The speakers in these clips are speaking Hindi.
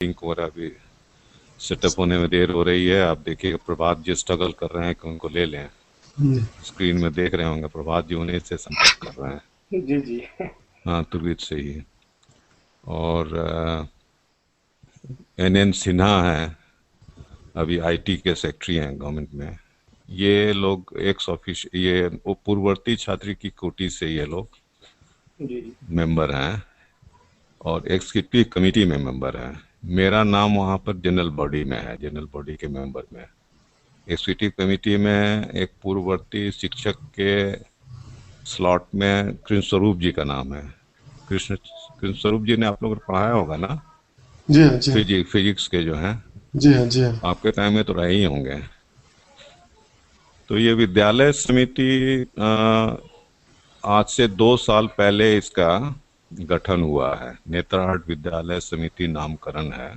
लिंक वगैरह भी सेटअप होने में देर हो रही है। आप देखिए प्रभात जी स्ट्रगल कर रहे हैं कि उनको ले लें। जी स्क्रीन में देख रहे होंगे प्रभात जी उन्हीं से संपर्क कर रहे हैं। जी जी। हाँ तुर्गीत से ही। और NN सिन्हा हैं, अभी IT के सेक्रेटरी हैं गवर्नमेंट में। ये लोग एक्स ऑफिस ये पूर्ववर्ती छात्र की कोटि से ये लोग जी जी। मेंबर हैं और एग्जीक्यूटिव कमेटी में मेंबर हैं। मेरा नाम वहाँ पर जनरल बॉडी में है, जनरल बॉडी के मेंबर में। एग्जीक्यूटिव कमेटी में एक पूर्ववर्ती शिक्षक के स्लॉट में कृष्ण स्वरूप जी का नाम है। कृष्ण स्वरूप जी ने आप लोगों को पढ़ाया होगा ना, जी हाँ, जी हाँ। फिजिक्स के जो हैं। जी हाँ, जी हाँ। आपके टाइम में तो रहे ही होंगे। तो ये विद्यालय समिति आज से 2 साल पहले इसका गठन हुआ है। नेतरहाट विद्यालय समिति नामकरण है।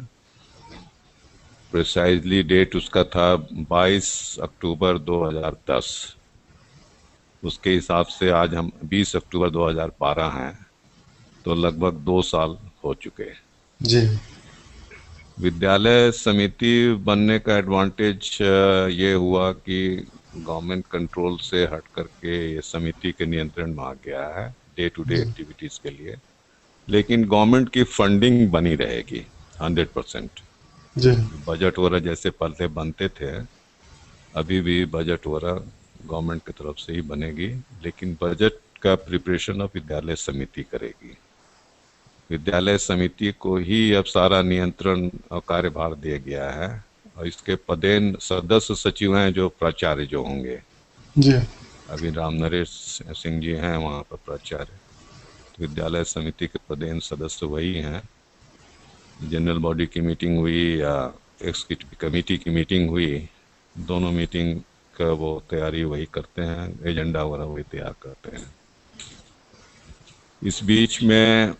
प्रिसाइजली डेट उसका था 22 अक्टूबर 2010। उसके हिसाब से आज हम 20 अक्टूबर 2012 हैं, तो लगभग 2 साल हो चुके। जी विद्यालय समिति बनने का एडवांटेज ये हुआ कि गवर्नमेंट कंट्रोल से हट करके ये समिति के नियंत्रण में आ गया है डे टू डे जी एक्टिविटीज के लिए। लेकिन गवर्नमेंट की फंडिंग बनी रहेगी 100%। जी बजट वगैरह जैसे पहले बनते थे, अभी भी बजट वगैरह गवर्नमेंट की तरफ से ही बनेगी। लेकिन बजट का प्रिपरेशन अब विद्यालय समिति करेगी। विद्यालय समिति को ही अब सारा नियंत्रण और कार्यभार दिया गया है। और इसके पदेन सदस्य सचिव हैं जो प्राचार्य जो होंगे। जी अभी राम नरेश सिंह जी हैं वहाँ पर प्राचार्य। तो विद्यालय समिति के पदेन सदस्य वही हैं। जनरल बॉडी की मीटिंग हुई या एग्जीक्यूटिव कमेटी की मीटिंग हुई, दोनों मीटिंग का वो तैयारी वही करते हैं, एजेंडा वगैरह वही तैयार करते हैं। इस बीच में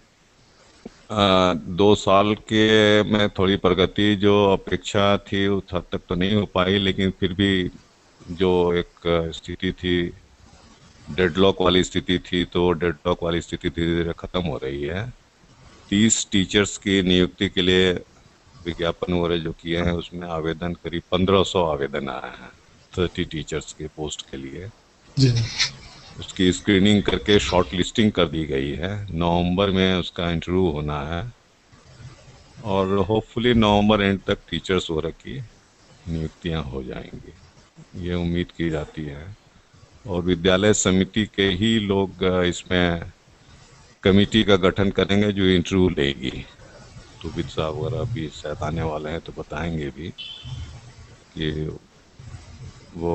2 साल के में थोड़ी प्रगति जो अपेक्षा थी उस हद तक तो नहीं हो पाई, लेकिन फिर भी जो एक स्थिति थी, डेडलॉक वाली स्थिति थी, तो डेडलॉक वाली स्थिति धीरे धीरे खत्म हो रही है। 30 टीचर्स की नियुक्ति के लिए विज्ञापन वगैरह जो किए हैं उसमें आवेदन करीब 1500 आवेदन आए हैं 30 टीचर्स के पोस्ट के लिए। जी उसकी स्क्रीनिंग करके शॉर्ट लिस्टिंग कर दी गई है। नवंबर में उसका इंटरव्यू होना है और होपफुली नवंबर एंड तक टीचर्स वगैरह की नियुक्तियां हो जाएंगी, ये उम्मीद की जाती है। और विद्यालय समिति के ही लोग इसमें कमेटी का गठन करेंगे जो इंटरव्यू लेगी। तो विद साहब वगैरह भी शायद आने वाले हैं तो बताएंगे भी कि वो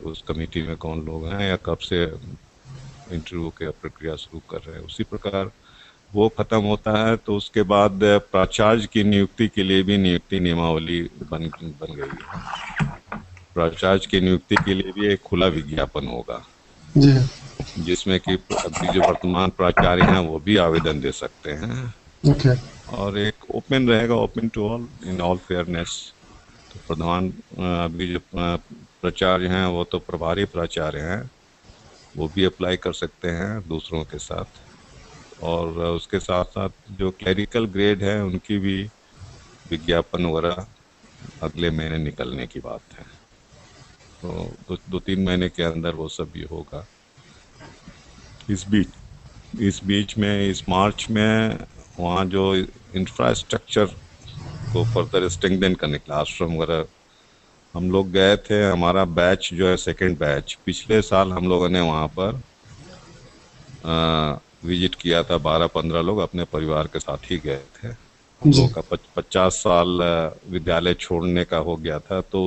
उस कमेटी में कौन लोग हैं या कब से इंटरव्यू की प्रक्रिया शुरू कर रहे हैं। उसी प्रकार वो खत्म होता है तो उसके बाद प्राचार्य की नियुक्ति के लिए भी नियुक्ति नियमावली बन बन गई है। प्राचार्य की नियुक्ति के लिए भी एक खुला विज्ञापन होगा, जी जिसमें कि अभी जो वर्तमान प्राचार्य हैं वो भी आवेदन दे सकते हैं। ओके। और एक ओपन रहेगा, open to all in all fairness. तो प्रधान अभी जो प्राचार्य हैं वो तो प्रभारी प्राचार्य हैं, वो भी अप्लाई कर सकते हैं दूसरों के साथ। और उसके साथ साथ जो क्लरिकल ग्रेड है उनकी भी विज्ञापन वगैरह अगले महीने निकलने की बात है। तो 2-3 महीने के अंदर वो सब भी होगा। इस बीच में इस मार्च में वहाँ जो इंफ्रास्ट्रक्चर को फर्दर स्ट्रेंथन करने के लिए आश्रम वगैरह हम लोग गए थे। हमारा बैच जो है सेकंड बैच, पिछले साल हम लोगों ने वहाँ पर विजिट किया था। 12-15 लोग अपने परिवार के साथ ही गए थे। हम जी लोगों का 50 साल विद्यालय छोड़ने का हो गया था, तो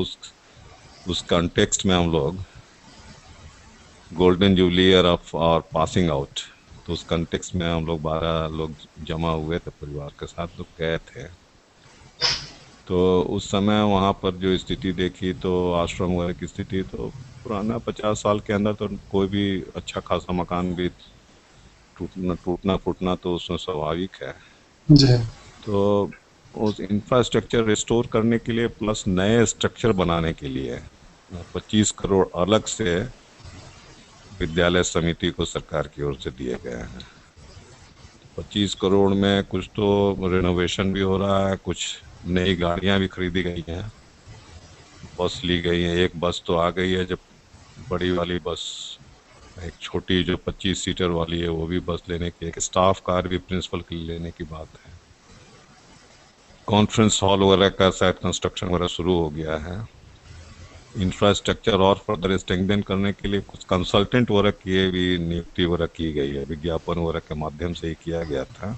उस कॉन्टेक्स्ट में हम लोग गोल्डन जुबली ईयर ऑफ और पासिंग आउट, तो उस कॉन्टेक्स्ट में हम लोग 12 लोग जमा हुए थे, परिवार के साथ लोग गए थे। तो उस समय वहाँ पर जो स्थिति देखी तो आश्रम वगैरह की स्थिति तो पुराना 50 साल के अंदर तो कोई भी अच्छा खासा मकान भी टूटना टूटना फूटना तो उसमें स्वाभाविक है। जी तो उस इंफ्रास्ट्रक्चर रिस्टोर करने के लिए प्लस नए स्ट्रक्चर बनाने के लिए 25 करोड़ अलग से विद्यालय समिति को सरकार की ओर से दिए गए हैं। 25 करोड़ में कुछ तो रिनोवेशन भी हो रहा है, कुछ नई गाड़ियां भी खरीदी गई हैं, बस ली गई है। एक बस तो आ गई है, जब बड़ी वाली बस, एक छोटी जो 25 सीटर वाली है वो भी बस लेने की, एक स्टाफ कार भी प्रिंसिपल के लिए लेने की बात है। कॉन्फ्रेंस हॉल वगैरह का शायद कंस्ट्रक्शन वगैरह शुरू हो गया है। इंफ्रास्ट्रक्चर और फर्दर स्ट्रेंथन करने के लिए कुछ कंसल्टेंट वगैरह की भी नियुक्ति वगैरह की गई है, विज्ञापन वगैरह के माध्यम से ही किया गया था।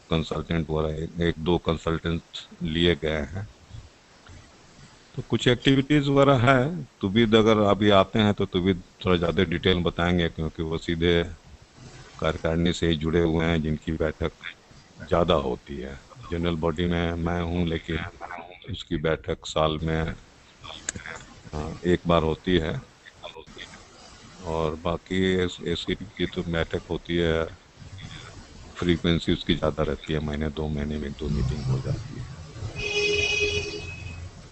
कंसल्टेंट वगैरह एक दो कंसल्टेंट लिए गए हैं। तो कुछ एक्टिविटीज वगैरह है। तुबिद अगर अभी आते हैं तो तुबिद थोड़ा ज़्यादा डिटेल बताएंगे, क्योंकि वो सीधे कार्यकारिणी से ही जुड़े हुए हैं, जिनकी बैठक ज़्यादा होती है। जनरल बॉडी में मैं हूँ, लेकिन उसकी बैठक साल में एक बार होती है। और बाकी एसीपी की तो बैठक होती है, फ्रीक्वेंसी उसकी ज़्यादा रहती है, महीने 2 महीने में 2 मीटिंग हो जाती है।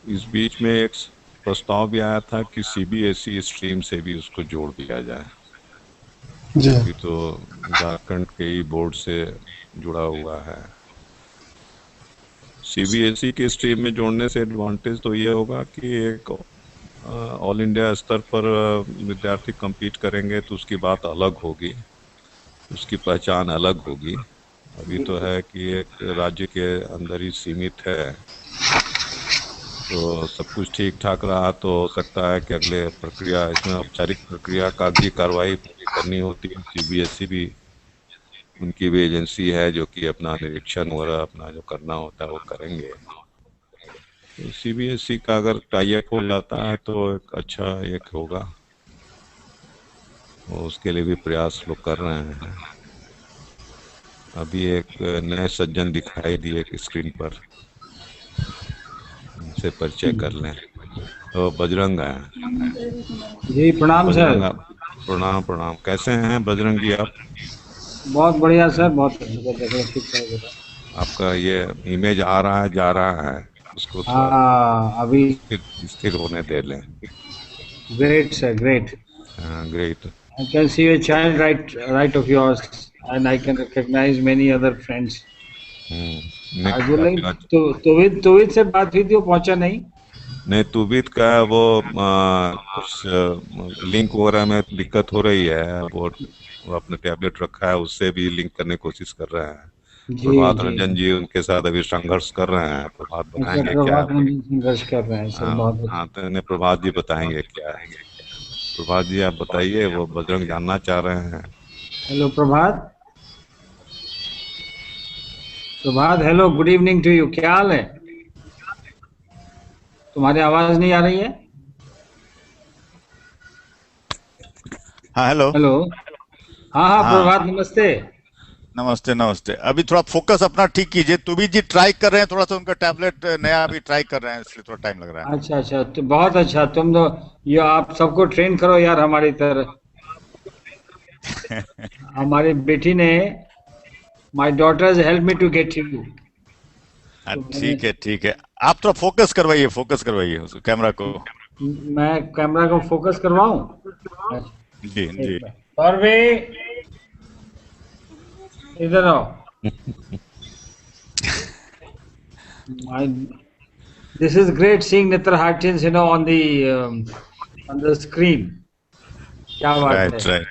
इस बीच में एक प्रस्ताव भी आया था कि सीबीएसई स्ट्रीम से भी उसको जोड़ दिया जाए। जी अभी तो झारखंड के ही बोर्ड से जुड़ा हुआ है। सीबीएसई के स्ट्रीम में जोड़ने से एडवांटेज तो ये होगा कि एक ऑल इंडिया स्तर पर विद्यार्थी compete करेंगे तो उसकी बात अलग होगी, उसकी पहचान अलग होगी। अभी तो है कि एक राज्य के अंदर ही सीमित है, तो सब कुछ ठीक ठाक रहा तो हो सकता है कि अगले प्रक्रिया, इसमें औपचारिक प्रक्रिया कागजी कार्रवाई पूरी करनी होती है। सीबीएसई भी, उनकी भी एजेंसी है जो कि अपना निरीक्षण वगैरह अपना जो करना होता है वो करेंगे। तो सीबीएसई का अगर टाई अप हो जाता है तो एक अच्छा एक होगा, और उसके लिए भी प्रयास लोग कर रहे हैं। अभी एक नए सज्जन दिखाई दिए स्क्रीन पर, उनसे परिचय कर लें। तो बजरंग है। जी प्रणाम सर। बजरंग आप, प्रणाम प्रणाम। कैसे हैं बजरंग जी आप? बहुत बढ़िया सर, बहुत ठीक है। आपका ये इमेज आ रहा है जा रहा है, उसको थोड़ा हाँ अभी स्थिर स्थिर होने दे लें। Great sir, great. Great. I can see a child right of yours, and I can recognize many other friends. आज बोल रही आज तो तोविद से बात हुई थी, वो पहुंचा नहीं। नहीं, तुबित का वो कुछ लिंक वगैरह में दिक्कत हो रही है। वो अपने टैबलेट रखा है, उससे भी लिंक करने की कोशिश कर रहे हैं। जी प्रभात जी। रंजन जी उनके साथ अभी संघर्ष कर रहे हैं। प्रभात अच्छा, बताएंगे क्या है। प्रभात रंजन संघर्ष कर रहे हैं सर, हाँ बहुत हाँ, अच्छा। तो इन्हें प्रभात जी बताएंगे क्या है। प्रभात जी आप बताइए, वो बजरंग जानना चाह रहे हैं। Hello Prabhat. Prabhat hello, good evening to you. क्या हाल है? तुम्हारी आवाज नहीं आ रही है। हाँ हेलो। हेलो। हाँ हाँ हाँ प्रभात, नमस्ते। नमस्ते नमस्ते। अभी थोड़ा फोकस अपना ठीक कीजिए। तुबी जी ट्राई कर रहे हैं, थोड़ा सा उनका टैबलेट नया अभी ट्राई कर रहे हैं, इसलिए थोड़ा टाइम लग रहा अच्छा अच्छा, तो बहुत अच्छा। तुम तो ये आप सबको ट्रेन करो यार हमारी तरह। है। हमारी बेटी ने, my daughters help me to get you. हाँ तो मैंने, ठीक है ठीक है। आप थोड़ा फोकस करवाइए उस कैमरा को। मैं कैमरा को फोकस करवाऊं? अच्छा, जी एक जी। मिनट। और भी इधर आओ। My, this is great seeing Netra Hartins, on the screen. क्या बात है। Right right.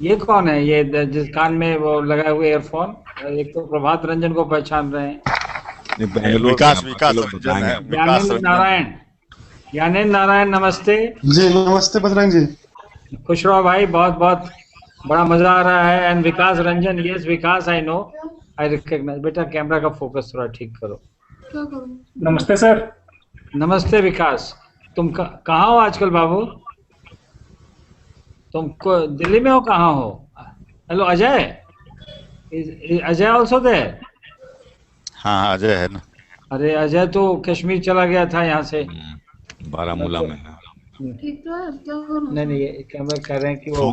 ये कौन है ये जिस कान में वो लगाए हुए ईयरफोन? एक तो प्रभात रंजन को पहचान रहे हैं। ये बेंगलोर में है, विकास बाकी विकास लोग रंजन बताएंगे। है, विकास ज्ञानेन्द्र रंजन। नारायण। ज्ञानेन्द्र नारायण नमस्ते। जी नमस्ते बजरंग जी। खुश रहो भाई, बहुत बहुत बड़ा मजा आ रहा है। And Vikas Ranjan, yes Vikas, I know, I recognise. बेटा कैमरा का फोकस थोड़ा ठीक करो। नमस्ते सर। नमस्ते विकास। तुम कहाँ हो आजकल बाबू? तुमको दिल्ली में हो, कहाँ हो? Hello Ajay, Ajay also there? हाँ हाँ अजय है ना। अरे अजय तो कश्मीर चला गया था यहाँ से। बारामूला तो में है। ठीक तो है, क्या करूं? नहीं नहीं, ये कैमरा कह रहे हैं कि वो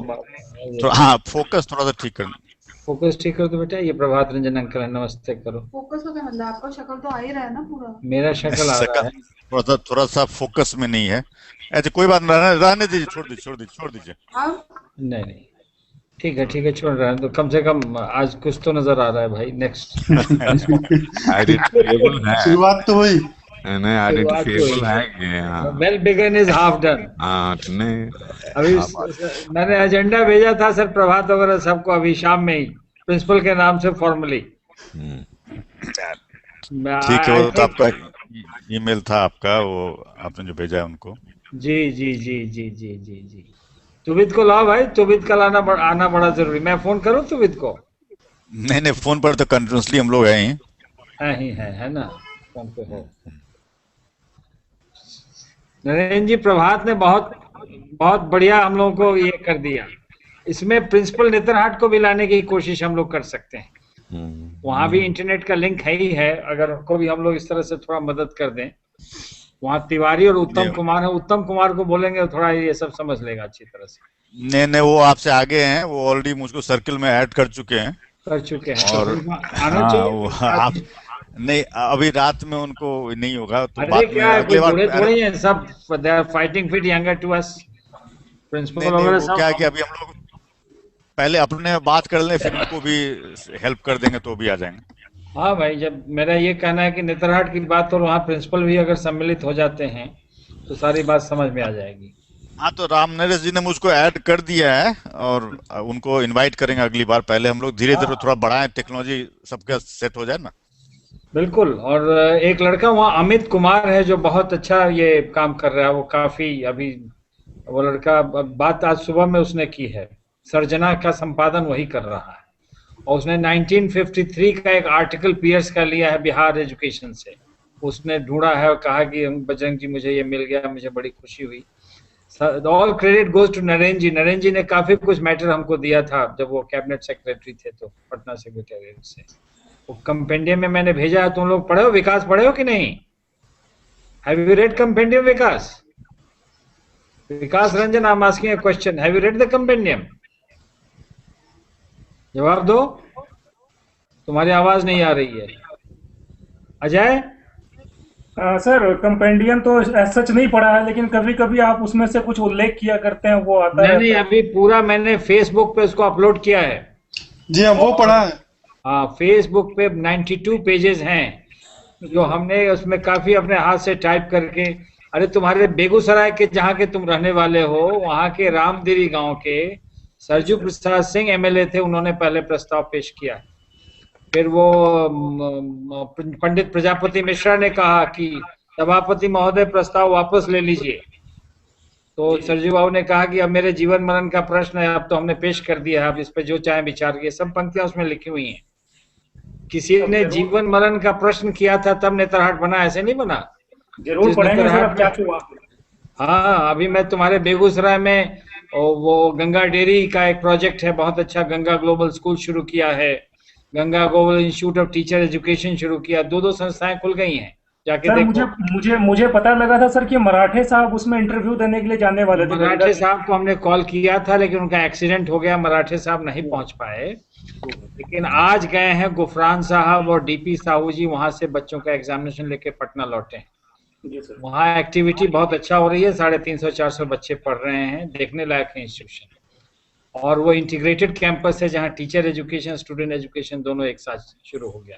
फो, हाँ फोकस थोड़ा सा ठीक करना। फोकस ठीक कर दो बेटा। ये प्रभात रंजन अंकल है, नमस्ते करो। फोकस का क्या मतलब? आपका शक्ल तो आ ही रहा है ना पूरा। मेरा शक्ल आ रहा सकल है। थोड़ा सा फोकस में नहीं है। ऐसे कोई बात नहीं, रहने रहने दीजिए, छोड़ दीजिए छोड़ दीजिए छोड़ दीजिए। आप नहीं नहीं, ठीक है, छोड़ रहे हैं तो कम से कम आज कुछ तो नजर आ रहा है भाई। नेक्स्ट आइडेंटिफिएबल है, शुरुआत तो हुई। नहीं शुरुआत तो आइडेंटिफिएबल हुई है है। कि हाँ। Well begun is half done. हाँ नहीं। अभी आप मैंने एजेंडा भेजा था सर प्रभात वगैरह सबको अभी शाम में ही, प्रिंसिपल के नाम से फॉर्मली। हम्म, ठीक है, आई वो तो थिंक। आपका ईमेल था आपका, वो आपने जो भेजा है उनको। जी। तुबित को लाओ भाई, तुबित कल आना बड़ा जरूरी। मैं फोन करूं तुबित को? नहीं नहीं, फोन पर तो कंटिन्यूसली हम लोग हैं ही। है ना, फोन पे है। नरेंद्र जी, प्रभात ने बहुत बहुत बढ़िया हम लोगों को ये कर दिया। इसमें प्रिंसिपल नेतरहाट को भी लाने की कोशिश हम लोग कर सकते हैं। वहां भी इंटरनेट का लिंक है ही है, अगर उनको भी हम लोग इस तरह से थोड़ा मदद कर दें। वहाँ तिवारी और उत्तम नहीं कुमार है, उत्तम कुमार को बोलेंगे थोड़ा ये सब समझ लेगा अच्छी तरह से। नहीं नहीं, वो आपसे आगे हैं, वो ऑलरेडी मुझको सर्किल में ऐड कर चुके हैं। कर चुके हैं तो और फिर आना हाँ, चाहिए वो आप आज। नहीं, अभी रात में उनको नहीं होगा तो अरे बाद में क्या है, कोई अगले बार। बूढ़े अरे थोड़ी हैं सब, they are fighting fit younger to us, नहीं प्रिंसिपल नहीं, वगैरह वो क्या है कि सब। अभी हम लोग पहले अपने में बात कर लें, फिर उनको भी हेल्प कर देंगे तो भी आ जाएंगे। हाँ भाई, जब मेरा ये कहना है कि नेतरहाट की बात और वहाँ प्रिंसिपल भी अगर सम्मिलित हो जाते हैं तो सारी बात समझ में आ जाएगी। हाँ, तो राम नरेश जी ने मुझको ऐड कर दिया है, और उनको इनवाइट करेंगे अगली बार। पहले हम लोग धीरे धीरे हाँ थोड़ा बढ़ाएं, टेक्नोलॉजी सबका सेट हो जाए ना। बिल्कुल। और एक लड़का वहाँ अमित कुमार है जो बहुत अच्छा ये काम कर रहा है, वो काफी अभी, वो लड़का बात आज सुबह में उसने की है, सर्जना का संपादन वही कर रहा है। और उसने 1953 का एक आर्टिकल पियर्स का लिया है बिहार एजुकेशन से, उसने ढूंढा है और कहा कि बजरंग जी मुझे ये मिल गया, मुझे बड़ी खुशी हुई। All credit goes to Narendra ji. Narendra ji ने काफी कुछ मैटर हमको दिया था जब वो कैबिनेट सेक्रेटरी थे, तो पटना सेक्रेटेरिएट से वो कंपेंडियम में मैंने भेजा है। तुम लोग पढ़े हो विकास, पढ़े हो कि नहीं? Have you read compendium Vikas? Vikas Ranjan, I am asking a question, have you read the compendium? जवाब दो, तुम्हारी आवाज नहीं आ रही है। अजय? सर कंपेंडियम तो सच नहीं पढ़ा है, लेकिन कभी कभी आप उसमें से कुछ उल्लेख किया करते हैं, वो आता नहीं रहता है। अभी पूरा मैंने फेसबुक पे उसको अपलोड किया है। जी हाँ, वो पढ़ा है। हाँ, फेसबुक पे 92 पेजेस हैं जो हमने उसमें काफी अपने हाथ से टाइप करके। अरे तुम्हारे बेगूसराय के जहाँ के तुम रहने वाले हो, वहाँ के रामदिरी गांव के सरजू प्रसाद सिंह एमएलए थे, उन्होंने पहले प्रस्ताव पेश किया। फिर वो पंडित प्रजापति मिश्रा ने कहा कि सभापति महोदय प्रस्ताव वापस ले लीजिए। तो सरजू बाबू ने कहा कि अब मेरे जीवन मरण का प्रश्न है, अब तो हमने पेश कर दिया है, अब इस पे जो चाहे विचार किए। सब पंक्तियां उसमें लिखी हुई हैं। किसी ने जीवन मरण का प्रश्न किया था तब नेतरहाट बना, ऐसे नहीं बना। जरूर जिस पढ़ेंगे सर, नेतरहाट अब में, चाचू वहाँ। हाँ अभी मैं तुम्हारे बेगूसराय में वो गंगा डेयरी का एक प्रोजेक्ट है बहुत अच्छा, गंगा ग्लोबल स्कूल शुरू किया है, Ganga global institute of teacher education शुरू किया, दो संस्थाएं खुल गई हैं, जाके सर मुझे देखो। मुझे मुझे पता लगा था सर कि मराठे साहब उसमें इंटरव्यू देने के लिए जाने वाले थे मराठे गंगा। साहब को हमने कॉल किया था लेकिन उनका एक्सीडेंट हो गया, मराठे साहब नहीं पहुंच पाए। लेकिन आज गए हैं गुफरान साहब और डीपी साहू जी, वहां से बच्चों का एग्जामिनेशन लेके पटना लौटे हैं। जी सर। वहाँ एक्टिविटी बहुत अच्छा हो रही है, 350-400 बच्चे पढ़ रहे हैं, देखने लायक है इंस्टीट्यूशन। और वो इंटीग्रेटेड कैंपस है जहाँ टीचर एजुकेशन स्टूडेंट एजुकेशन दोनों एक साथ शुरू हो गया।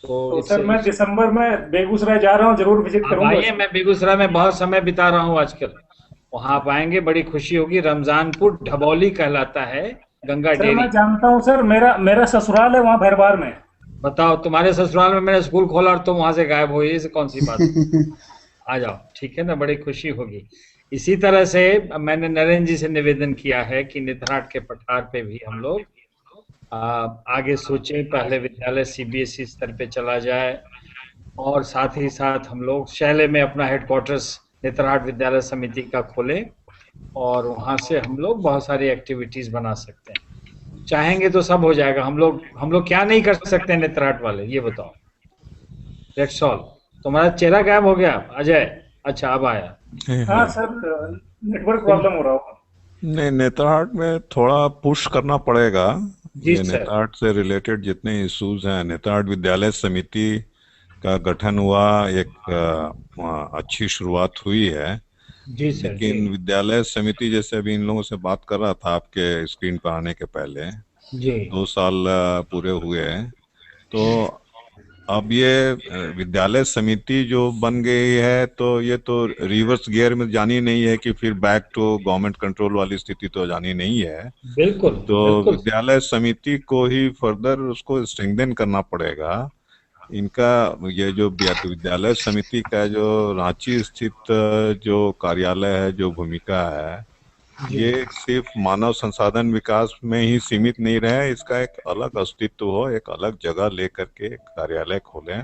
तो सर मैं दिसंबर में बेगूसराय जा रहा हूँ, जरूर विजिट करूंगा। आइए, मैं बेगूसराय में बहुत समय बिता रहा हूँ आजकल, वहाँ आप आएंगे बड़ी खुशी होगी। रमजानपुर ढबौली कहलाता है गंगा सर डेयरी। मैं जानता हूँ सर, मेरा मेरा ससुराल है वहाँ भैरवार में। बताओ, तुम्हारे ससुराल में मैंने स्कूल खोला और तुम वहां से गायब हो, ये कौन सी बात है? आ जाओ, ठीक है ना, बड़ी खुशी होगी। इसी तरह से मैंने नरेंद्र जी से निवेदन किया है कि नेतरहाट के पठार पे भी हम लोग आगे सोचें, पहले विद्यालय सीबीएसई स्तर पे चला जाए, और साथ ही साथ हम लोग शहले में अपना हेडक्वार्टर्स नेतरहाट विद्यालय समिति का खोलें, और वहां से हम लोग बहुत सारी एक्टिविटीज बना सकते हैं। चाहेंगे तो सब हो जाएगा। हम लोग क्या नहीं कर सकते नेतरहाट वाले, ये बताओ। That's all. तुम्हारा चेहरा गायब हो गया अजय? अच्छा, अब आया। हाँ सर, नेटवर्क प्रॉब्लम हो रहा होगा। नहीं, नेतरहाट में थोड़ा पुश करना पड़ेगा। जी ये सर। नेतरहाट से रिलेटेड जितने इश्यूज हैं, नेतरहाट विद्यालय समिति का गठन हुआ, एक अच्छी शुरुआत हुई है, जी सर जी लेकिन विद्यालय समिति, जैसे अभी इन लोगों से बात कर रहा था आपके स्क्रीन पर आने के पहले, जी 2 साल पूरे हुए हैं। तो अब ये विद्यालय समिति जो बन गई है, तो ये तो रिवर्स गियर में जानी नहीं है कि फिर बैक टू गवर्नमेंट कंट्रोल वाली स्थिति तो जानी नहीं है। बिल्कुल तो बिल्कुल। विद्यालय समिति को ही फर्दर उसको स्ट्रेंथन करना पड़ेगा। इनका ये जो विद्यालय समिति का जो रांची स्थित जो कार्यालय है, जो भूमिका है, जी ये सिर्फ मानव संसाधन विकास में ही सीमित नहीं रहे, इसका एक अलग अस्तित्व हो, एक अलग जगह लेकर के एक कार्यालय खोलें।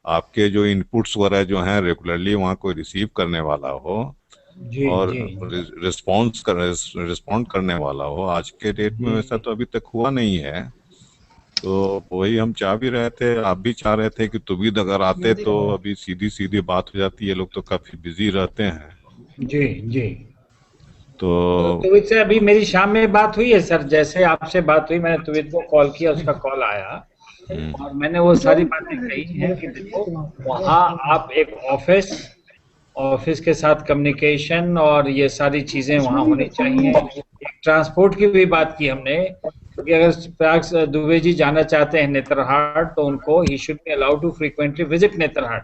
आपके जो इनपुट्स वगैरह जो हैं रेगुलरली वहाँ कोई रिसीव करने वाला हो जी और जी रिस्पॉन्ड करने वाला हो। आज के डेट में जी वैसा तो अभी तक हुआ नहीं है। तो वही हम चाह भी रहे थे, आप भी चाह रहे थे कि तुबिद अगर आते तो अभी सीधी सीधी बात हो जाती है। लोग तो काफी बिजी रहते हैं। जी जी। तो तो तुवित से अभी मेरी शाम में बात हुई है सर, जैसे आपसे बात हुई मैंने तुवित को कॉल किया, उसका कॉल आया और मैंने वो सारी बातें कही हैं कि देखो वहाँ आप एक ऑफिस के साथ कम्युनिकेशन और ये सारी चीजें वहाँ होनी चाहिए। एक ट्रांसपोर्ट की भी बात की हमने, क्योंकि अगर प्रयाग दुबे जी जाना चाहते हैं नेतरहाट तो उनको ही should be allowed to frequently visit Netarhat,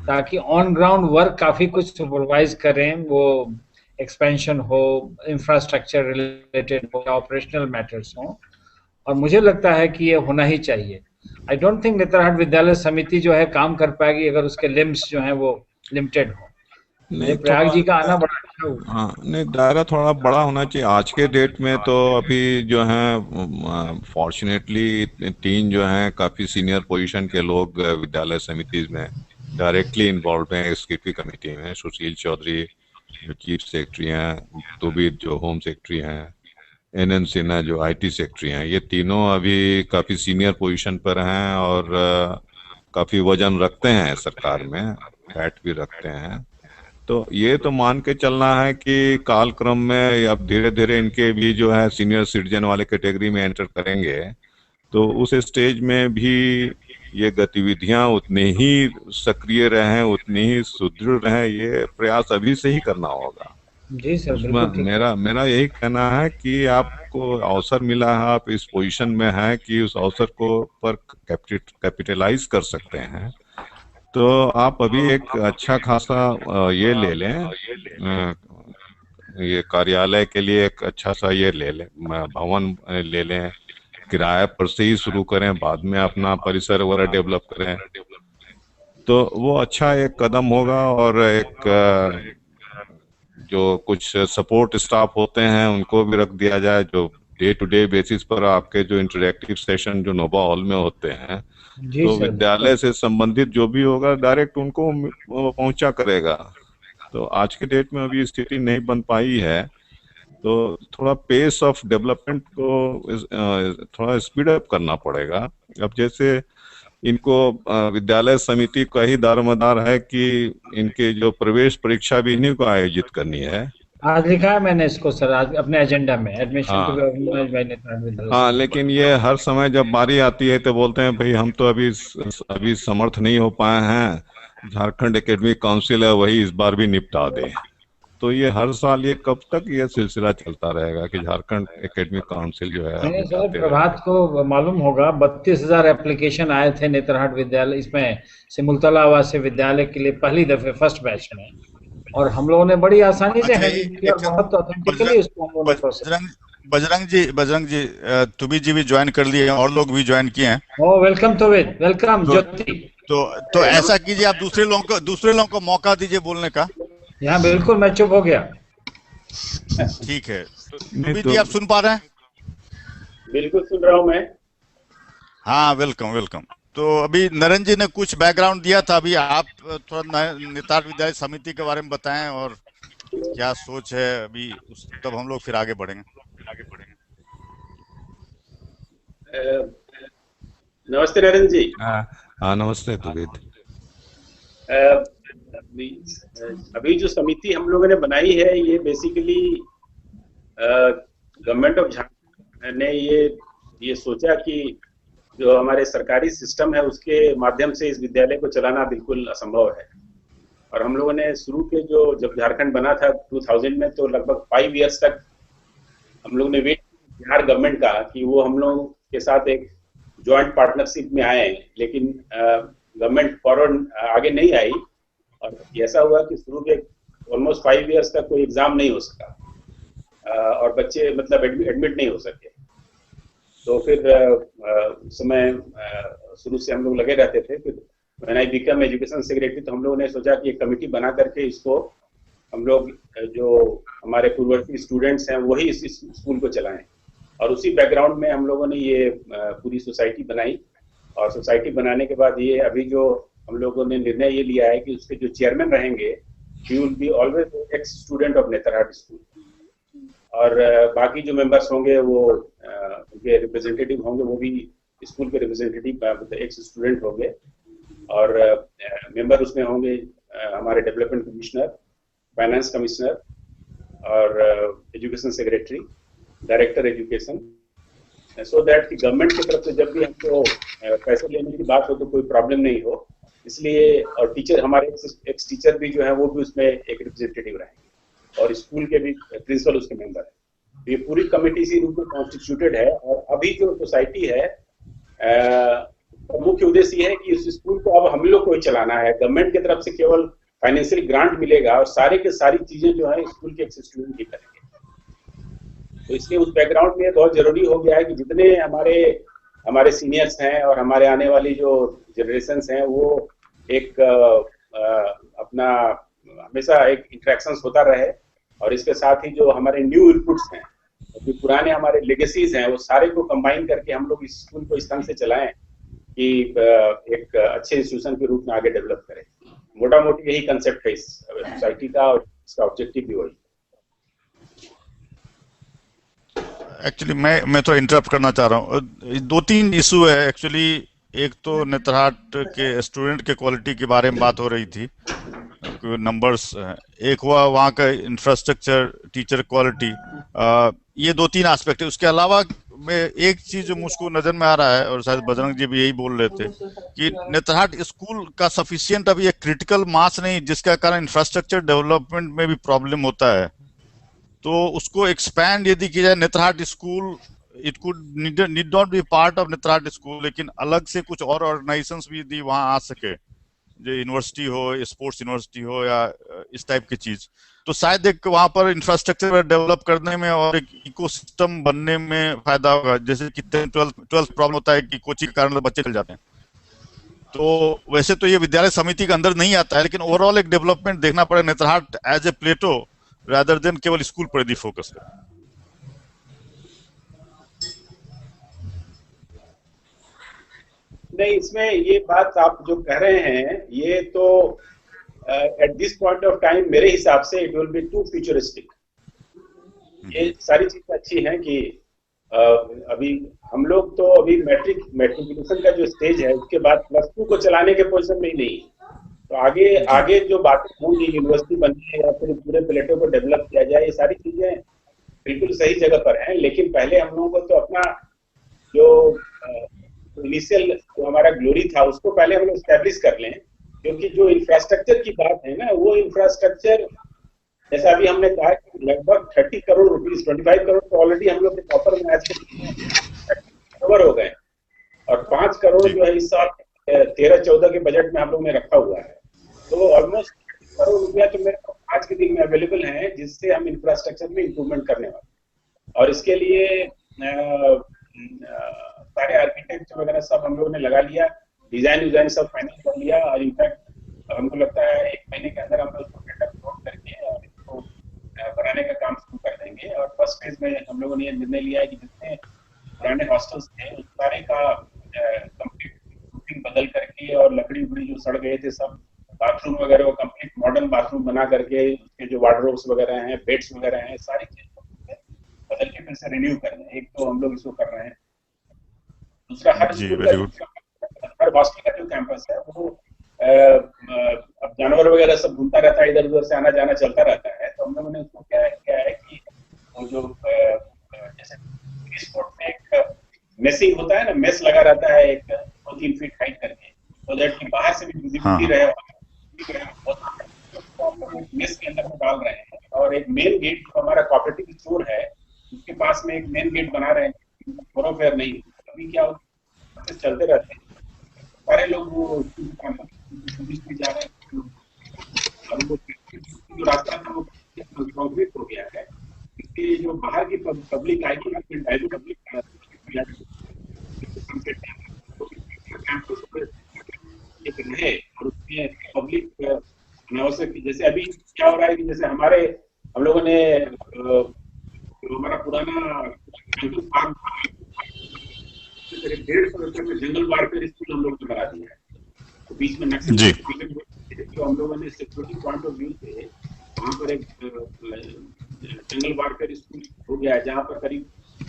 ताकि ऑन ग्राउंड वर्क काफी कुछ सुपरवाइज करें, वो एक्सपेंशन हो, इंफ्रास्ट्रक्चर रिलेटेड हो, ऑपरेशनल मैटर्स हो। और मुझे लगता है कि ये होना ही चाहिए। आई डोंट थिंक नेतरहाट विद्यालय समिति जो है काम कर पाएगी अगर उसके लिम्स जो हैं वो लिमिटेड हो। नहीं, प्रयाग जी का आना बड़ा अच्छा हुआ। हाँ, नहीं, दायरा थोड़ा बड़ा होना चाहिए। आज के डेट में तो अभी जो है फॉर्चुनेटली 3 जो हैं काफी सीनियर पोजीशन के लोग विद्यालय समिति में डायरेक्टली इन्वॉल्व हैं। एक्सिक्यूटिव कमेटी में सुशील चौधरी जो चीफ सेक्रेटरी हैं, तुबिद जो होम सेक्रेटरी हैं, एनएन सिन्हा जो आईटी सेक्रेटरी हैं, ये तीनों अभी काफी सीनियर पोजीशन पर हैं और काफी वजन रखते हैं सरकार में, फैट भी रखते हैं। तो ये तो मान के चलना है कि कालक्रम में अब धीरे धीरे इनके भी जो है सीनियर सिटीजन वाले कैटेगरी में एंटर करेंगे, तो उस स्टेज में भी ये गतिविधियां उतनी ही सक्रिय रहें, उतनी ही सुदृढ़ रहें, ये प्रयास अभी से ही करना होगा। जी सर उसमें बिल्कुल ठीक। मेरा मेरा यही कहना है कि आपको अवसर मिला है, आप इस पोजीशन में हैं कि उस अवसर को पर कैपिटलाइज कर सकते हैं। तो आप अभी एक अच्छा खासा ये ले लें, ये कार्यालय के लिए एक अच्छा सा ये ले लें, भवन ले लें, किराए पर से ही शुरू करें, बाद में अपना परिसर वगैरह डेवलप करें। तो वो अच्छा एक कदम होगा। और एक जो कुछ सपोर्ट स्टाफ होते हैं उनको भी रख दिया जाए, जो डे टू डे बेसिस पर आपके जो इंटरेक्टिव सेशन जो नोबा हॉल में होते हैं, जी तो सर विद्यालय से संबंधित जो भी होगा डायरेक्ट उनको वो पहुंचा करेगा। तो आज के डेट में अभी स्थिति नहीं बन पाई है, तो थोड़ा पेस ऑफ डेवलपमेंट को थोड़ा स्पीड अप करना पड़ेगा। अब जैसे इनको विद्यालय समिति का ही दारोमदार है कि इनके जो प्रवेश परीक्षा भी इन्हीं को आयोजित करनी है। आज लिखा है मैंने इसको सर, आज अपने एजेंडा में एडमिशन टू हाँ, बाय नेतरहाट विद्यालय हाँ, समिति। लेकिन ये हर समय जब बारी आती है तो बोलते हैं भाई हम तो अभी समर्थ नहीं हो पाए हैं, झारखंड एकेडमिक काउंसिल है वही इस बार भी निपटा दे। तो ये हर साल ये कब तक ये सिलसिला चलता रहेगा कि झारखंड एकेडमिक काउंसिल जो है नहीं सर, निपटाते प्रभात रहेगा। को मालूम होगा 32,000 एप्लीकेशन आए थे नेतरहाट विद्यालय इसमें सिमुलतला आवासीय विद्यालय के लिए पहली दफे फर्स्ट बैच में, और हम लोगों ने बड़ी आसानी से अच्छा, हैंडल किया और बहुत ऑथेंटिकली इसको हम लोगों ने प्रोसेस। बजरंग जी, तुबी जी भी ज्वाइन कर लिए हैं और लोग भी ज्वाइन किए हैं। ओ वेलकम तुविद, वेलकम तो ज्योति। तो ऐसा कीजिए, आप दूसरे लोगों को मौका दीजिए बोलने का। यहाँ बिल्कुल मैं चुप हो गया। ठीक है, नहीं तुबी तो जी आप सुन पा रहे हैं? बिल्कुल सुन रहा हूँ मैं। हाँ, वेलकम। तो अभी नरेंद्र जी ने कुछ बैकग्राउंड दिया था, अभी आप थोड़ा नेतरहाट विद्यालय समिति के बारे में बताएं और क्या सोच है अभी, तब हम लोग फिर आगे बढ़ेंगे। नमस्ते नरेंद्र जी। हाँ, नमस्ते तुबिद। अभी जो समिति हम लोगों ने बनाई है ये बेसिकली गवर्नमेंट ऑफ झारखंड ने ये सोचा कि जो हमारे सरकारी सिस्टम है उसके माध्यम से इस विद्यालय को चलाना बिल्कुल असंभव है, और हम लोगों ने शुरू के जो जब झारखंड बना था 2000 में, तो लगभग 5 इयर्स तक हम लोग ने वेट बिहार गवर्नमेंट का कि वो हम लोग के साथ एक जॉइंट पार्टनरशिप में आए, लेकिन गवर्नमेंट फॉरवर्ड आगे नहीं आई और ऐसा हुआ कि शुरू के ऑलमोस्ट 5 इयर्स तक कोई एग्जाम नहीं हो सका और बच्चे मतलब एडमिट नहीं हो सके। तो फिर उस समय शुरू से हम लोग लगे रहते थे। फिर when I become education secretary तो हम लोगों ने सोचा कि एक कमेटी बना करके इसको हम लोग जो हमारे पूर्ववर्ती स्टूडेंट्स हैं वही इस स्कूल को चलाएं, और उसी बैकग्राउंड में हम लोगों ने ये पूरी सोसाइटी बनाई। और सोसाइटी बनाने के बाद ये अभी जो हम लोगों ने निर्णय ये लिया है कि उसके जो चेयरमैन रहेंगे he will be always x student of Netarhat school, और बाकी जो मेंबर्स होंगे वो उनके रिप्रेजेंटेटिव होंगे, वो भी स्कूल के रिप्रेजेंटेटिव एक्स स्टूडेंट होंगे। और मेंबर उसमें होंगे हमारे डेवलपमेंट कमिश्नर, फाइनेंस कमिश्नर और education secretary, director education, so that कि गवर्नमेंट की तरफ से जब भी हमको पैसे लेने की बात हो तो कोई प्रॉब्लम नहीं हो। इसलिए और टीचर हमारे एक्स टीचर भी जो है वो भी उसमें एक रिप्रेजेंटेटिव रहेंगे और स्कूल के भी प्रिंसिपल उसके मेंबर है। तो ये पूरी कमेटी इसी रूप में कॉन्स्टिट्यूटेड है। और अभी जो सोसाइटी है मुख्य उद्देश्य ये है कि इस स्कूल को अब हम लोग को ही चलाना है। गवर्नमेंट की तरफ से केवल फाइनेंशियल ग्रांट मिलेगा और सारी के सारी चीजें जो है स्कूल के एक स्टूडेंट ही करेंगे। तो इसलिए उस बैकग्राउंड में बहुत जरूरी हो गया है कि जितने हमारे सीनियर्स हैं और हमारे आने वाली जो जनरेशन्स हैं वो एक अपना हमेशा एक इंटरेक्शंस होता रहे, और इसके साथ ही जो हमारे न्यू इनपुट्स हैं, जो पुराने हमारे लेगेसीज हैं, वो सारे को कंबाइन करके हम लोग इस स्कूल को इस ढंग से चलाएं कि एक अच्छे इंस्टीट्यूशन के रूप में आगे डेवलप करें। मोटा मोटी यही कंसेप्ट है इस सोसाइटी का और इसका ऑब्जेक्टिव भी वही। एक्चुअली मैं थोड़ा इंटरप्ट करना चाह रहा हूँ। 2-3 इशू है एक्चुअली। एक तो नेतरहाट के स्टूडेंट के क्वालिटी के बारे में बात हो रही थी, नंबर्स। एक हुआ वहाँ का इंफ्रास्ट्रक्चर, टीचर क्वालिटी, ये 2-3 एस्पेक्ट है। उसके अलावा में एक चीज जो मुझको नजर में आ रहा है, और शायद बजरंग जी भी यही बोल रहे थे, कि नेतरहाट स्कूल का सफिशिएंट अभी एक क्रिटिकल मास नहीं, जिसका कारण इंफ्रास्ट्रक्चर डेवलपमेंट में भी प्रॉब्लम होता है। तो उसको एक्सपैंड यदि किया जाए, Netarhat school it could need not be part of Netarhat school, लेकिन अलग से कुछ और ऑर्गेनाइजेशंस भी यदि वहाँ आ सके, जो यूनिवर्सिटी हो, स्पोर्ट्स यूनिवर्सिटी हो या इस टाइप की चीज, तो शायद एक वहाँ पर इंफ्रास्ट्रक्चर डेवलप करने में और एक इकोसिस्टम बनने में फायदा होगा। जैसे कि 12th प्रॉब्लम होता है कि कोचिंग के कारण बच्चे चल जाते हैं। तो वैसे तो ये विद्यालय समिति के अंदर नहीं आता है, लेकिन ओवरऑल एक डेवलपमेंट देखना पड़े Netarhat as a plateau rather than केवल स्कूल पर यदि फोकस करें। नहीं, इसमें ये बात आप जो कह रहे हैं ये तो at this point of time मेरे हिसाब से it will be too futuristic. ये सारी चीजें अच्छी हैं कि अभी हम लोग तो अभी मैट्रिकुलेशन का जो स्टेज है उसके बाद +2 को चलाने के पोजीशन में ही नहीं है। तो आगे जो बातें होंगी, यूनिवर्सिटी बनने या फिर पूरे प्लेटो को डेवलप किया जाए, ये सारी चीजें बिल्कुल सही जगह पर हैं। लेकिन पहले हम लोगों को तो अपना जो इनिशियल जो हमारा ग्लोरी था उसको पहले हम लोग एस्टेब्लिश कर लें, क्योंकि जो इंफ्रास्ट्रक्चर की बात है ना, वो इंफ्रास्ट्रक्चर जैसा अभी हमने कहा कि लगभग 30 करोड़ रुपीस, 25 करोड़ तो ऑलरेडी हम लोग के कॉपर में आज कवर हो गए, और 5 करोड़ जो है इस साल 13-14 के बजट में हम लोग ने रखा हुआ है। तो ऑलमोस्ट 30 करोड़ रुपया तो मेरे आज के दिन में अवेलेबल है, जिससे हम इंफ्रास्ट्रक्चर में इम्प्रूवमेंट करने वाले। और इसके लिए सारे आर्किटेक्ट वगैरह सब हम लोगों ने लगा लिया, डिजाइन सब फाइनल कर लिया, और इनफैक्ट हमको लगता है 1 महीने के अंदर हम लोग इसको टेंडर फ्लोट करके और इसको बनाने का काम शुरू कर देंगे। और फर्स्ट फेज में हम लोगों ने ये निर्णय लिया है कि जितने पुराने हॉस्टल्स थे उस सारे का कंप्लीट रूफिंग बदल करके और लकड़ी उकड़ी जो सड़ गए थे सब, बाथरूम वगैरह को कंप्लीट मॉडर्न बाथरूम बना करके उसके जो वार्डरोब्स वगैरह हैं, बेड्स वगैरह हैं, सारी चीज बदल के फिर से रिन्यू कर दें। एक तो हम लोग इसको कर रहे हैं। दूसरा, हर हॉस्टल का जो कैंपस है वो अब जानवर वगैरह सब घूमता रहता है, इधर उधर से आना जाना चलता रहता है। तो हम लोगों ने उसको क्या है कि वो जो जैसे स्पोर्ट में एक मेसिंग होता है ना, मेस लगा रहता है एक 2-3 फीट हाइट करके, तो दैट कि बाहर से भी विजिबिलिटी रहे। डाल रहे हैं, और एक मेन गेट जो हमारा कोऑपरेटिव स्टोर है उसके पास में एक मेन गेट बना रहे हैं, थोरोफेयर नहीं। अभी क्या होता है, चलते रहते हैं सारे लोग, वो में जा रहे हैं, और वो जो रास्ता था वो कंक्रीट हो गया है। इसके जो बाहर की पब्लिक आएगी, पब्लिक एक रहे और उसमें पब्लिक अनावश्यक, जैसे अभी क्या हो रहा है कि जैसे हम लोगों ने जो हमारा पुराना जंगल फार्म था, करीब 150 एकड़ में जंगल वारफेयर स्कूल हम लोगों ने बना दिया है। तो बीच में नक्सल जो हम लोगों ने सिक्योरिटी पॉइंट ऑफ व्यू से वहाँ पर एक जंगल वारफेयर स्कूल हो गया है, जहाँ पर करीब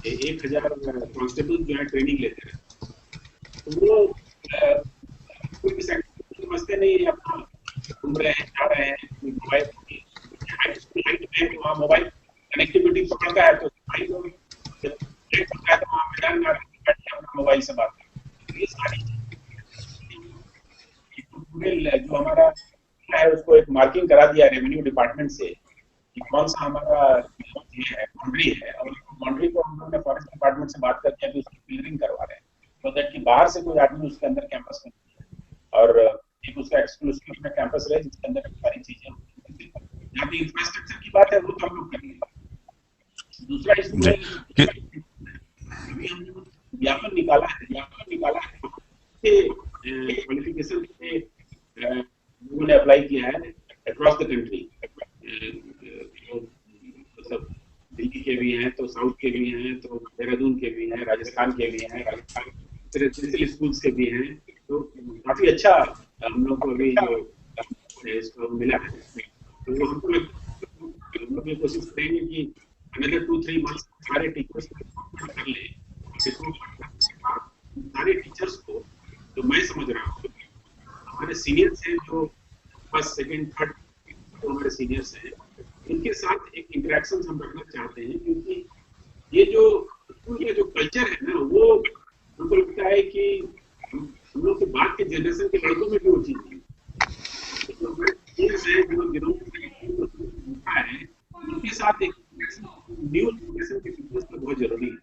1000 कांस्टेबल जो है ट्रेनिंग लेते हैं। तो वो कोई भी समझते नहीं है, अपना घूम रहे हैं, जा रहे हैं, मोबाइल वहाँ मोबाइल कनेक्टिविटी पकड़ता है तो भाई लोग वहाँ मैदान में अपना मोबाइल से बात करते हैं। ये सारी जो हमारा है उसको एक मार्किंग करा दिया रेवेन्यू डिपार्टमेंट से कि कौन सा हमारा ये है बाउंड्री है, और बाउंड्री को हम लोग ने फॉरेस्ट डिपार्टमेंट से बात करके अभी उसकी क्लियरिंग करवा रहे हैं, तो दैट कि बाहर से कोई आदमी उसके अंदर कैंपस में, और एक उसका एक्सक्लूसिव अपना कैंपस रहे जिसके अंदर सारी चीजें। यहाँ पे इंफ्रास्ट्रक्चर की बात है वो तो हम लोग करेंगे। दूसरा इशू है अभी हम लोग ज्ञापन निकाला है क्वालिफिकेशन से लोगों ने अप्लाई किया है अक्रॉस द कंट्री, मतलब दिल्ली के भी हैं, तो साउथ के भी हैं, तो देहरादून के भी हैं, राजस्थान के भी हैं, राजस्थान स्कूल्स के भी हैं। तो काफी अच्छा हम लोग को अभी जो इसको मिला है, तो हमको हम लोग कोशिश करेंगे कि अनदर 2-3 मंथ्स सारे टीचर्स को कर ले, सारे टीचर्स को जो मैं समझ रहा हूँ हमारे सीनियर्स हैं, जो फर्स्ट सेकंड थर्ड जो हमारे सीनियर्स हैं, इनके साथ एक इंटरेक्शन हम रखना चाहते हैं, क्योंकि ये जो स्कूल का जो कल्चर है ना, वो हमको लगता है कि हम लोग के बाद के जनरेशन के लड़कों में भी वो चीज नहीं तो हमारे सीनियर्स हैं जो गिरोह है, उनके साथ एक न्यू जनरेशन के टीचर्स तो बहुत जरूरी है।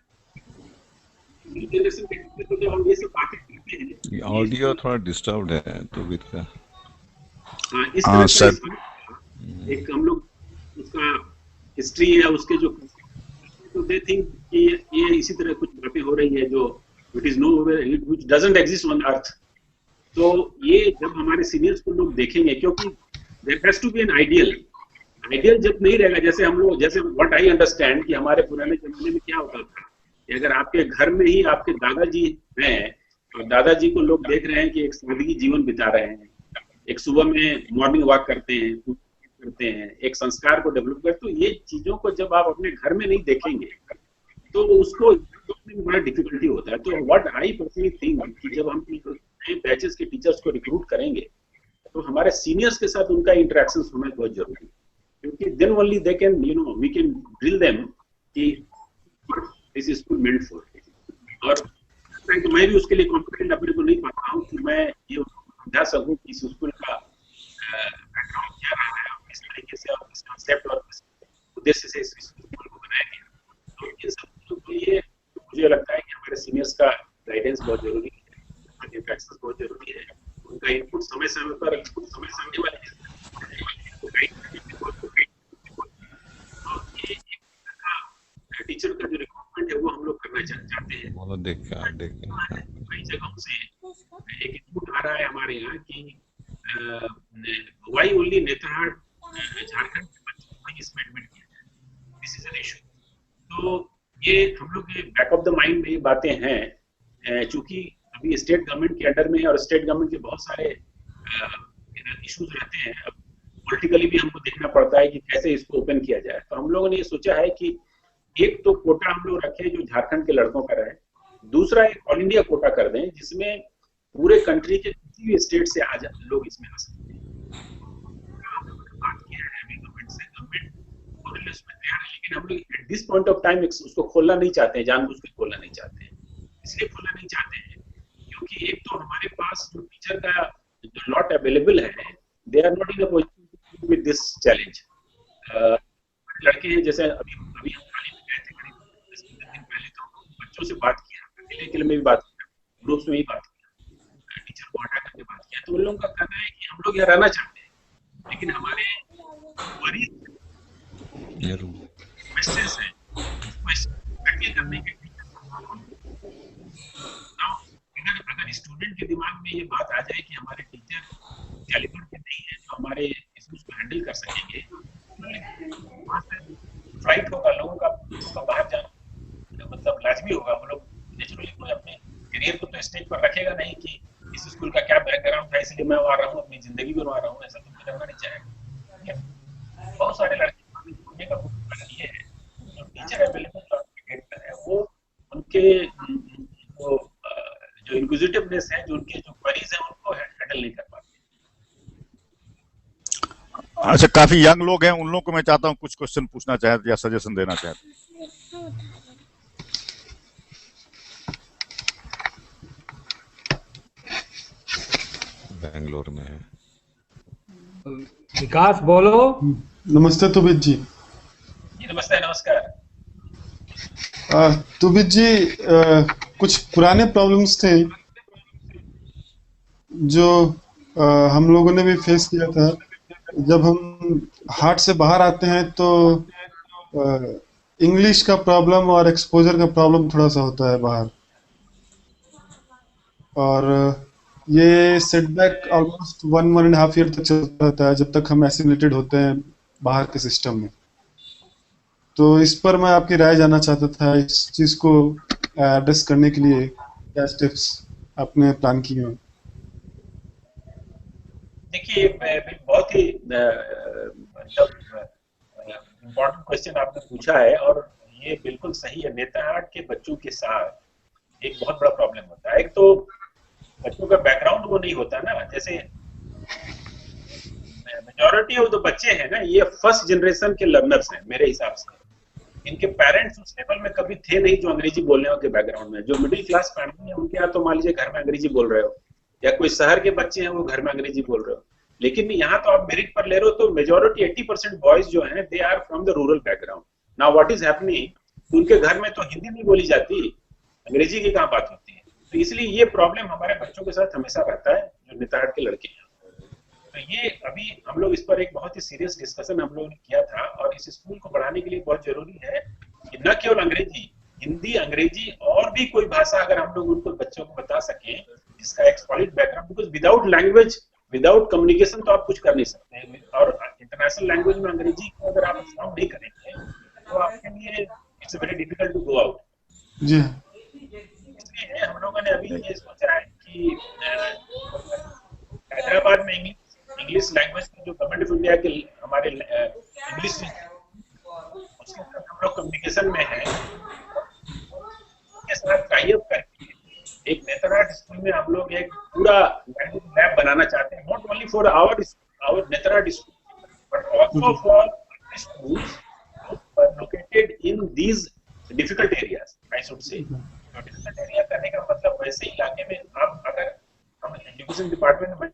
न्यू जनरेशन के टीचर्स को जब हम ये सब बातें करते हैं, ऑडियो थोड़ा डिस्टर्ब्ड है तो विद का इस तरह से एक हम लोग उसका हिस्ट्री है उसके जो, तो दे थिंक कि ये इसी तरह कुछ बातें हो रही है जो it is no which doesn't exist on earth. तो ये जब हमारे सीनियर्स को लोग देखेंगे, क्योंकि there has to be an ideal जब नहीं रहेगा, जैसे हम लोग, जैसे व्हाट आई अंडरस्टैंड कि हमारे पुराने जमाने में क्या होता था कि अगर आपके घर में ही आपके दादाजी हैं और दादाजी को लोग देख रहे हैं कि एक सादगी जीवन बिता रहे हैं, एक सुबह में मॉर्निंग वॉक करते हैं, एक संस्कार को डेवलप करते, तो ये चीजों को जब आप अपने घर में नहीं देखेंगे तो उसको बड़ा डिफिकल्टी होता है। तो व्हाट आई पर्सनली थिंक कि जब हम नए बैचेस के टीचर्स को रिक्रूट करेंगे तो हमारे सीनियर्स के साथ उनका इंटरेक्शन होना बहुत जरूरी है, क्योंकि then only they can we can drill them कि this is school meant for. और तो मैं भी उसके लिए कॉम्पिटेंट अपने को नहीं पाता हूँ कि मैं ये समझा सकूँ कि इस स्कूल का बैकग्राउंड क्या रहा है, किस तरीके से और किस कॉन्सेप्ट और किस उद्देश्य से इस स्कूल को बनाया गया। तो इन सब चीजों के लिए मुझे लगता है कि हमारे सीनियर्स का गाइडेंस बहुत जरूरी है, इंटरेक्शन बहुत जरूरी है, उनका इनपुट समय समय पर टीचर का जो रिक्रूटमेंट है वो हम लोग करना चाहते हैं। बोलो देख कई जगहों से एक इनपुट आ रहा है हमारे यहाँ कि व्हाई ओनली नेतरहाट झारखंड के बच्चों को इसमें एडमिट किया जाए, दिस इज एन इशू। तो ये हम लोग के बैक ऑफ द माइंड में ये बातें हैं, चूंकि अभी स्टेट गवर्नमेंट के अंडर में है और स्टेट गवर्नमेंट के बहुत सारे इश्यूज रहते हैं, अब पॉलिटिकली भी हमको देखना पड़ता है कि कैसे इसको ओपन किया जाए। तो हम लोगों ने ये सोचा है कि एक तो कोटा हम लोग रखें जो झारखंड के लड़कों का रहे, दूसरा एक ऑल इंडिया कोटा कर दें जिसमें पूरे कंट्री के किसी भी स्टेट से आ जाए लोग इसमें आ सकते हैं। बात किया है अभी गवर्नमेंट से, गवर्नमेंट और इसमें तैयार है, लेकिन हम लोग eight this point of time उसको खोलना नहीं चाहते हैं, जानबूझ के खोलना नहीं चाहते हैं। इसलिए खोलना नहीं चाहते हैं क्योंकि एक तो हमारे पास जो टीचर का जो लॉट अवेलेबल है, they are not in a position with this challenge. देखे हैं, जैसे अभी अभी हम हाल ही में गए थे, करीब 10-15 दिन पहले, तो बच्चों से बात किया, अकेले में भी बात किया, ग्रुप्स में भी बात किया, टीचर को हटा करके बात किया, तो उन लोगों का कहना है कि हम लोग यहाँ रहना चाहते हैं, लेकिन हमारे वरीज क्वेश्चंस हैं, टैकल करने के लिए। अगर स्टूडेंट के दिमाग में ये बात आ जाए कि हमारे टीचर कैलिबर के नहीं है जो हमारे इश्यूज को हैंडल कर सकेंगे, फ्लाइट होगा लोगों का बाहर जाना, मतलब लाजमी होगा। वो लोग नेचुरली कोई अपने करियर को तो स्टेज पर रखेगा नहीं कि इस स्कूल का क्या बैकग्राउंड था इसलिए मैं वहां रहा हूँ, अपनी जिंदगी में वहां रहा हूँ, ऐसा तो करना नहीं चाहेगा। बहुत सारे लड़के का ये है जो टीचर अवेलेबल है, वो उनके जो इंक्विजिटिवनेस है, जो उनके जो क्वेरीज है, उनको हैंडल नहीं कर पाते। अच्छा, काफी यंग लोग हैं, उन लोगों को मैं चाहता हूँ कुछ क्वेश्चन पूछना चाहते या सजेशन देना चाहते। बेंगलोर में है। विकास बोलो। नमस्ते तुबित जी। नमस्ते, नमस्कार। तुबित जी, कुछ पुराने प्रॉब्लम्स थे जो हम लोगों ने भी फेस किया था। जब हम हार्ट से बाहर आते हैं तो इंग्लिश का प्रॉब्लम और एक्सपोजर का प्रॉब्लम थोड़ा सा होता है बाहर, और ये सेटबैक ऑलमोस्ट 1.5 ईयर तक चलता रहता है जब तक हम एसिमिलेटेड होते हैं बाहर के सिस्टम में। तो इस पर मैं आपकी राय जानना चाहता था, इस चीज को एड्रेस करने के लिए क्या स्टेप्स आपने प्लान किए हैं? देखिए, बहुत ही इम्पोर्टेंट क्वेश्चन आपने पूछा है, और ये बिल्कुल सही है। नेतरहाट के बच्चों के साथ एक बहुत बड़ा प्रॉब्लम होता है। एक तो बच्चों का बैकग्राउंड वो नहीं होता ना, जैसे मेजॉरिटी ऑफ जो बच्चे हैं ना, ये फर्स्ट जनरेशन के लर्नर्स हैं मेरे हिसाब से। इनके पेरेंट्स उस लेवल में कभी थे नहीं जो अंग्रेजी बोलने के बैकग्राउंड में। जो मिडिल क्लास फैमिली है उनके यहाँ तो मान लीजिए घर में अंग्रेजी बोल रहे हो, या कोई शहर के बच्चे हैं वो घर में अंग्रेजी बोल रहे हो, लेकिन यहाँ तो आप मेरिट पर ले रहे हो तो मेजॉरिटी 80% बॉयज जो हैं they are from the rural background. Now what is happening, उनके घर में तो हिंदी नहीं बोली जाती, अंग्रेजी की कहाँ बात होती है। तो इसलिए ये प्रॉब्लम हमारे बच्चों के साथ हमेशा रहता है जो नेतरहाट के लड़के हैं। तो ये अभी हम लोग इस पर एक बहुत ही सीरियस डिस्कशन हम लोगों ने किया था, और इस स्कूल को बढ़ाने के लिए बहुत जरूरी है कि न केवल अंग्रेजी, हिंदी, अंग्रेजी और भी कोई भाषा अगर हम लोग उनको बच्चों को बता सकें जिसका एक solid background, because without language, without communication तो आप कुछ कर नहीं सकते। और इंटरनेशनल लैंग्वेज में अंग्रेजी को अगर आप इस्तेमाल नहीं करेंगे तो आपके लिए it's very difficult to go out. जी, इसलिए हम लोगों ने अभी ये सोचा है कि हैदराबाद में इंग्लिश लैंग्वेज की जो गवर्नमेंट ऑफ इंडिया के हमारे इंग्लिश उसके साथ हम लोग कम्युनिकेशन में है, के साथ टाई अप करके एक नेतरहाट स्कूल में हम लोग एक पूरा लैंग्वेज लैब बनाना चाहते हैं, not only for our Netarhat school but also for schools located in these difficult areas, I should say. Difficult area करने का मतलब वैसे इलाके में आप अगर हम एजुकेशन डिपार्टमेंट में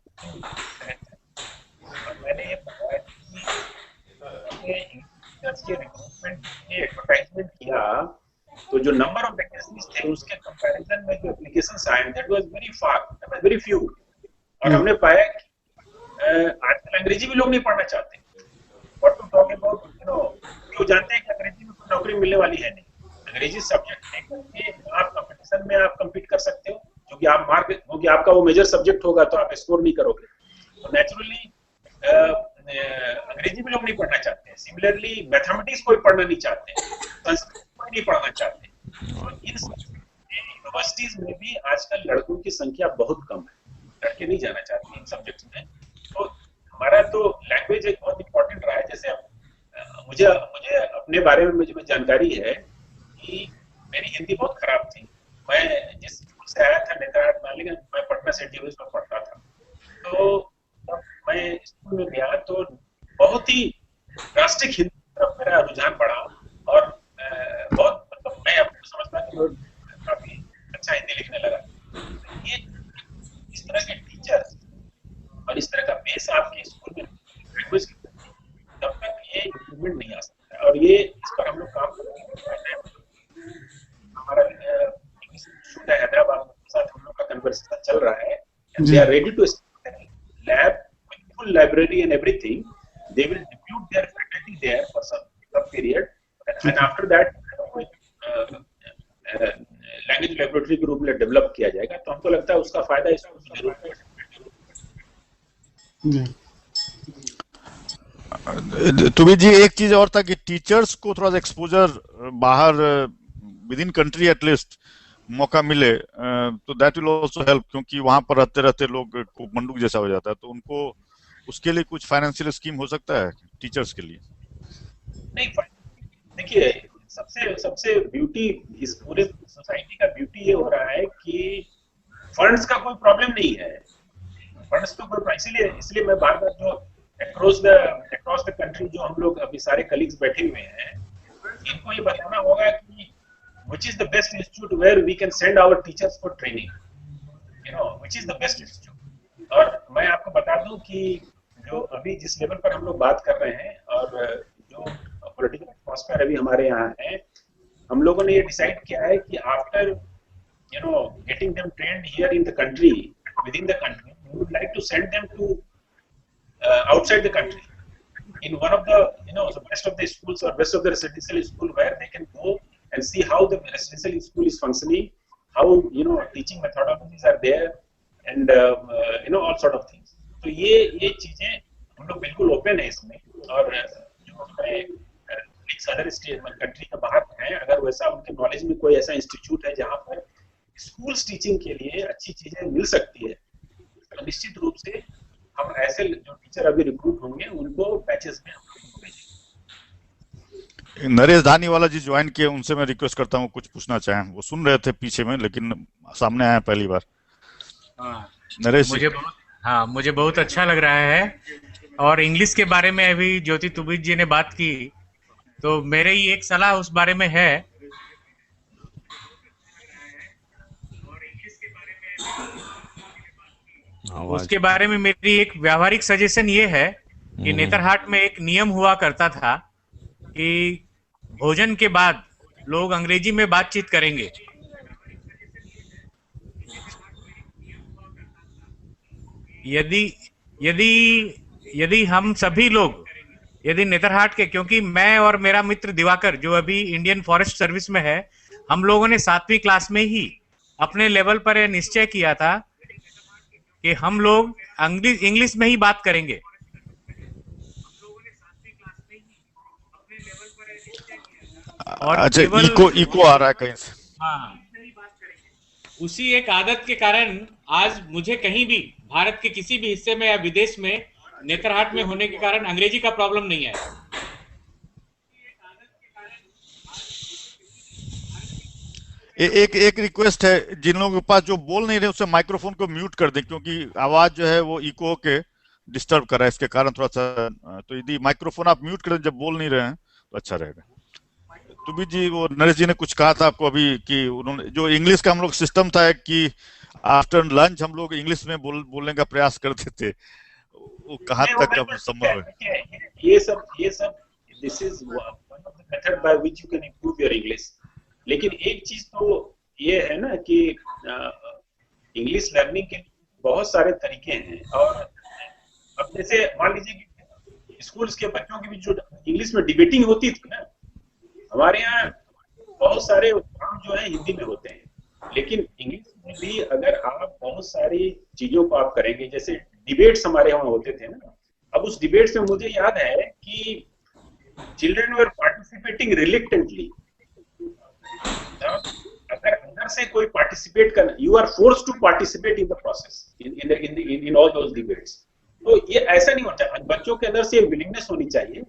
मैंने ये बताया कि रिक्रूटमेंट के एडवर्टाइजमेंट किया तो जो नंबर ऑफ वैकेंसीज थे उसके कंपैरिजन में जो एप्लीकेशंस आए दैट वाज वेरी फ्यू। और हमने पाया कि आजकल अंग्रेजी भी लोग नहीं पढ़ना चाहते। व्हाट टू टॉक अबाउट, वो जानते हैं कि अंग्रेजी में कोई नौकरी मिलने वाली है नहीं। अंग्रेजी सब्जेक्ट लेकर के आप कंपटीशन में आप कम्पीट कर सकते हो, क्योंकि आप मार्क, क्योंकि आपका वो मेजर सब्जेक्ट होगा तो आप स्कोर नहीं करोगे। तो नेचुरली अंग्रेजी भी लोग नहीं पढ़ना चाहते। सिमिलरली मैथमेटिक्स कोई पढ़ना नहीं चाहते, संस्कृत कोई नहीं पढ़ना चाहते। तो इन यूनिवर्सिटीज में भी आजकल लड़कों की संख्या बहुत कम है, लड़के नहीं जाना चाहते इन सब्जेक्ट्स में। तो हमारा तो लैंग्वेज एक बहुत इंपॉर्टेंट रहा है। जैसे मुझे अपने बारे में मुझे जानकारी है कि मेरी हिंदी बहुत खराब थी। मैं जिस स्कूल से आया था नेतरहाट में, लेकिन मैं पटना सेंट जेवियर्स में पढ़ता था, तो मैं स्कूल में गया तो बहुत ही ड्रास्टिक हिंदी की तरफ मेरा रुझान बढ़ा, और बहुत मतलब मैं आपको समझता कि काफी अच्छा हिंदी लिखने लगा। ये इस तरह के टीचर्स और इस तरह का बेस आपके स्कूल में लैंग्वेज की तब तक ये इम्प्रूवमेंट नहीं आ सकता। और ये and they are ready to start a lab with full library and everything. They will depute their faculty there for some period, and after that language laboratory के रूप में डेवलप किया जाएगा। तो हमको लगता है उसका फायदा इसको जरूर है। तुबी जी, एक चीज और था कि टीचर्स को थोड़ा सा एक्सपोजर बाहर विद इन कंट्री एटलीस्ट मौका मिले, तो दैट विल आल्सो हेल्प, क्योंकि वहां पर रहते रहते लोग को मंडूक जैसा हो जाता है, तो उनको उसके लिए कुछ फाइनेंशियल स्कीम हो सकता है टीचर्स के लिए? नहीं, देखिए सबसे ब्यूटी इस पूरे सोसाइटी का ब्यूटी ये हो रहा है कि फंड्स का कोई प्रॉब्लम नहीं है। फंड्स तो कोई, इसलिए मैं बार बार जो अक्रॉस द कंट्री जो हम लोग अभी सारे कलीग्स बैठे हुए हैं, इनको ये बताना होगा कि which is the best institute where we can send our teachers for training, which is the best institute। और मैं आपको बता दूं कि जो अभी जिस लेवल पर हम लोग बात कर रहे हैं और जो पॉलिटिकल एटमॉस्फेयर अभी हमारे यहाँ है, हम लोगों ने ये डिसाइड किया है कि after getting them trained here in the country, within the country, we would like to send them to outside the country in one of the the best of the schools or best of the residential school, where they can go and see how the residential school is functioning, how teaching methodologies are there, and all sort of things। तो ये चीजें हम लोग बिल्कुल ओपन है इसमें, और जो हमारे अदर स्टेट कंट्री के बाहर हैं, अगर वैसा उनके नॉलेज में कोई ऐसा इंस्टीट्यूट है जहाँ पर स्कूल्स टीचिंग के लिए अच्छी चीजें मिल सकती है, तो निश्चित रूप से हम ऐसे जो टीचर अभी रिक्रूट होंगे उनको बैचेस में हम लोग भेजेंगे। नरेश धानीवाला जी ज्वाइन किए, उनसे मैं रिक्वेस्ट करता हूँ कुछ पूछना चाहें। वो सुन रहे थे पीछे में, लेकिन सामने आया पहली बार। नरेश, मुझे बहुत अच्छा लग रहा है। और इंग्लिश के बारे में अभी ज्योति तुबिद जी ने बात की, तो मेरे ही एक सलाह उस बारे में है। उसके बारे में मेरी एक व्यावहारिक सजेशन ये है कि नेतरहाट में एक नियम हुआ करता था कि भोजन के बाद लोग अंग्रेजी में बातचीत करेंगे। यदि हम सभी लोग, यदि नेतरहाट के, क्योंकि मैं और मेरा मित्र दिवाकर जो अभी इंडियन फॉरेस्ट सर्विस में है, हम लोगों ने 7वीं क्लास में ही अपने लेवल पर यह निश्चय किया था कि हम लोग इंग्लिश में ही बात करेंगे। और अच्छा, इको आ रहा है कहीं से। हाँ, उसी एक आदत के कारण आज मुझे कहीं भी भारत के किसी भी हिस्से में या विदेश में नेतरहाट में होने के कारण अंग्रेजी का प्रॉब्लम नहीं है। एक रिक्वेस्ट है, जिन लोगों के पास जो बोल नहीं रहे उससे माइक्रोफोन को म्यूट कर दें, क्योंकि आवाज जो है वो इको के डिस्टर्ब कर रहा है, इसके कारण थोड़ा सा। तो यदि माइक्रोफोन आप म्यूट करें जब बोल नहीं रहे हैं तो अच्छा रहेगा। तुबी जी, वो नरेश जी ने कुछ कहा था आपको अभी कि उन्होंने जो इंग्लिश का हम लोग सिस्टम था कि आफ्टर लंच हम लोग इंग्लिश में बोलने का प्रयास करते थे, वो कहाँ तक अब संभव है? ये सब this is one of the method by which you can improve your English. लेकिन एक चीज तो ये है ना कि इंग्लिश लर्निंग के बहुत सारे तरीके हैं, और अब जैसे मान लीजिए कि स्कूल्स के बच्चों की भी जो इंग्लिश में डिबेटिंग होती थी ना, हमारे यहाँ बहुत सारे काम जो है हिंदी में होते हैं, लेकिन इंग्लिश में भी अगर आप बहुत सारी चीजों को आप करेंगे, जैसे डिबेट्स हमारे यहाँ होते थे ना, अब उस डिबेट्स में मुझे याद है कि चिल्ड्रन वर पार्टिसिपेटिंग रिलेक्टेंटली। अगर अंदर से कोई पार्टिसिपेट करना, you are forced to participate in the process in all those debates. तो ये ऐसा नहीं होता, बच्चों के अंदर से विलिंगनेस होनी चाहिए,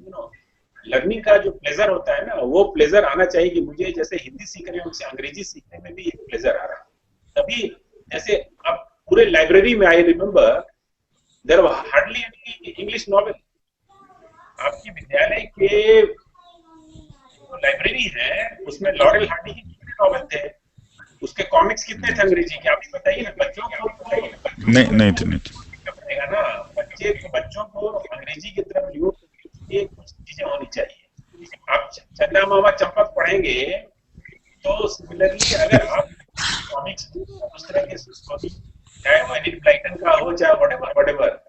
लर्निंग का जो प्लेजर होता है ना, वो प्लेजर आना चाहिए कि मुझे जैसे हिंदी सीख रहे हैं उनसे अंग्रेजी सीखने में भी एक प्लेजर आ रहा है। तभी जैसे अब पूरे लाइब्रेरी में, I remember there were hardly any English novel. आपके विद्यालय के लाइब्रेरी है, उसमें लॉरेल हार्डी के कितने नॉवेल थे, उसके कॉमिक्स कितने थे अंग्रेजी के, आप बताइए ना। बच्चों को नहीं थे ना, बच्चों को अंग्रेजी की तरफ ये कुछ चीजें होनी चाहिए। आप चंदा मामा चंपक पढ़ेंगे तो सिमिलरली अगर आप कॉमिक्स उस तरह के चाहे वो एनिल ब्लाइटन का हो, चाहे व्हाटएवर,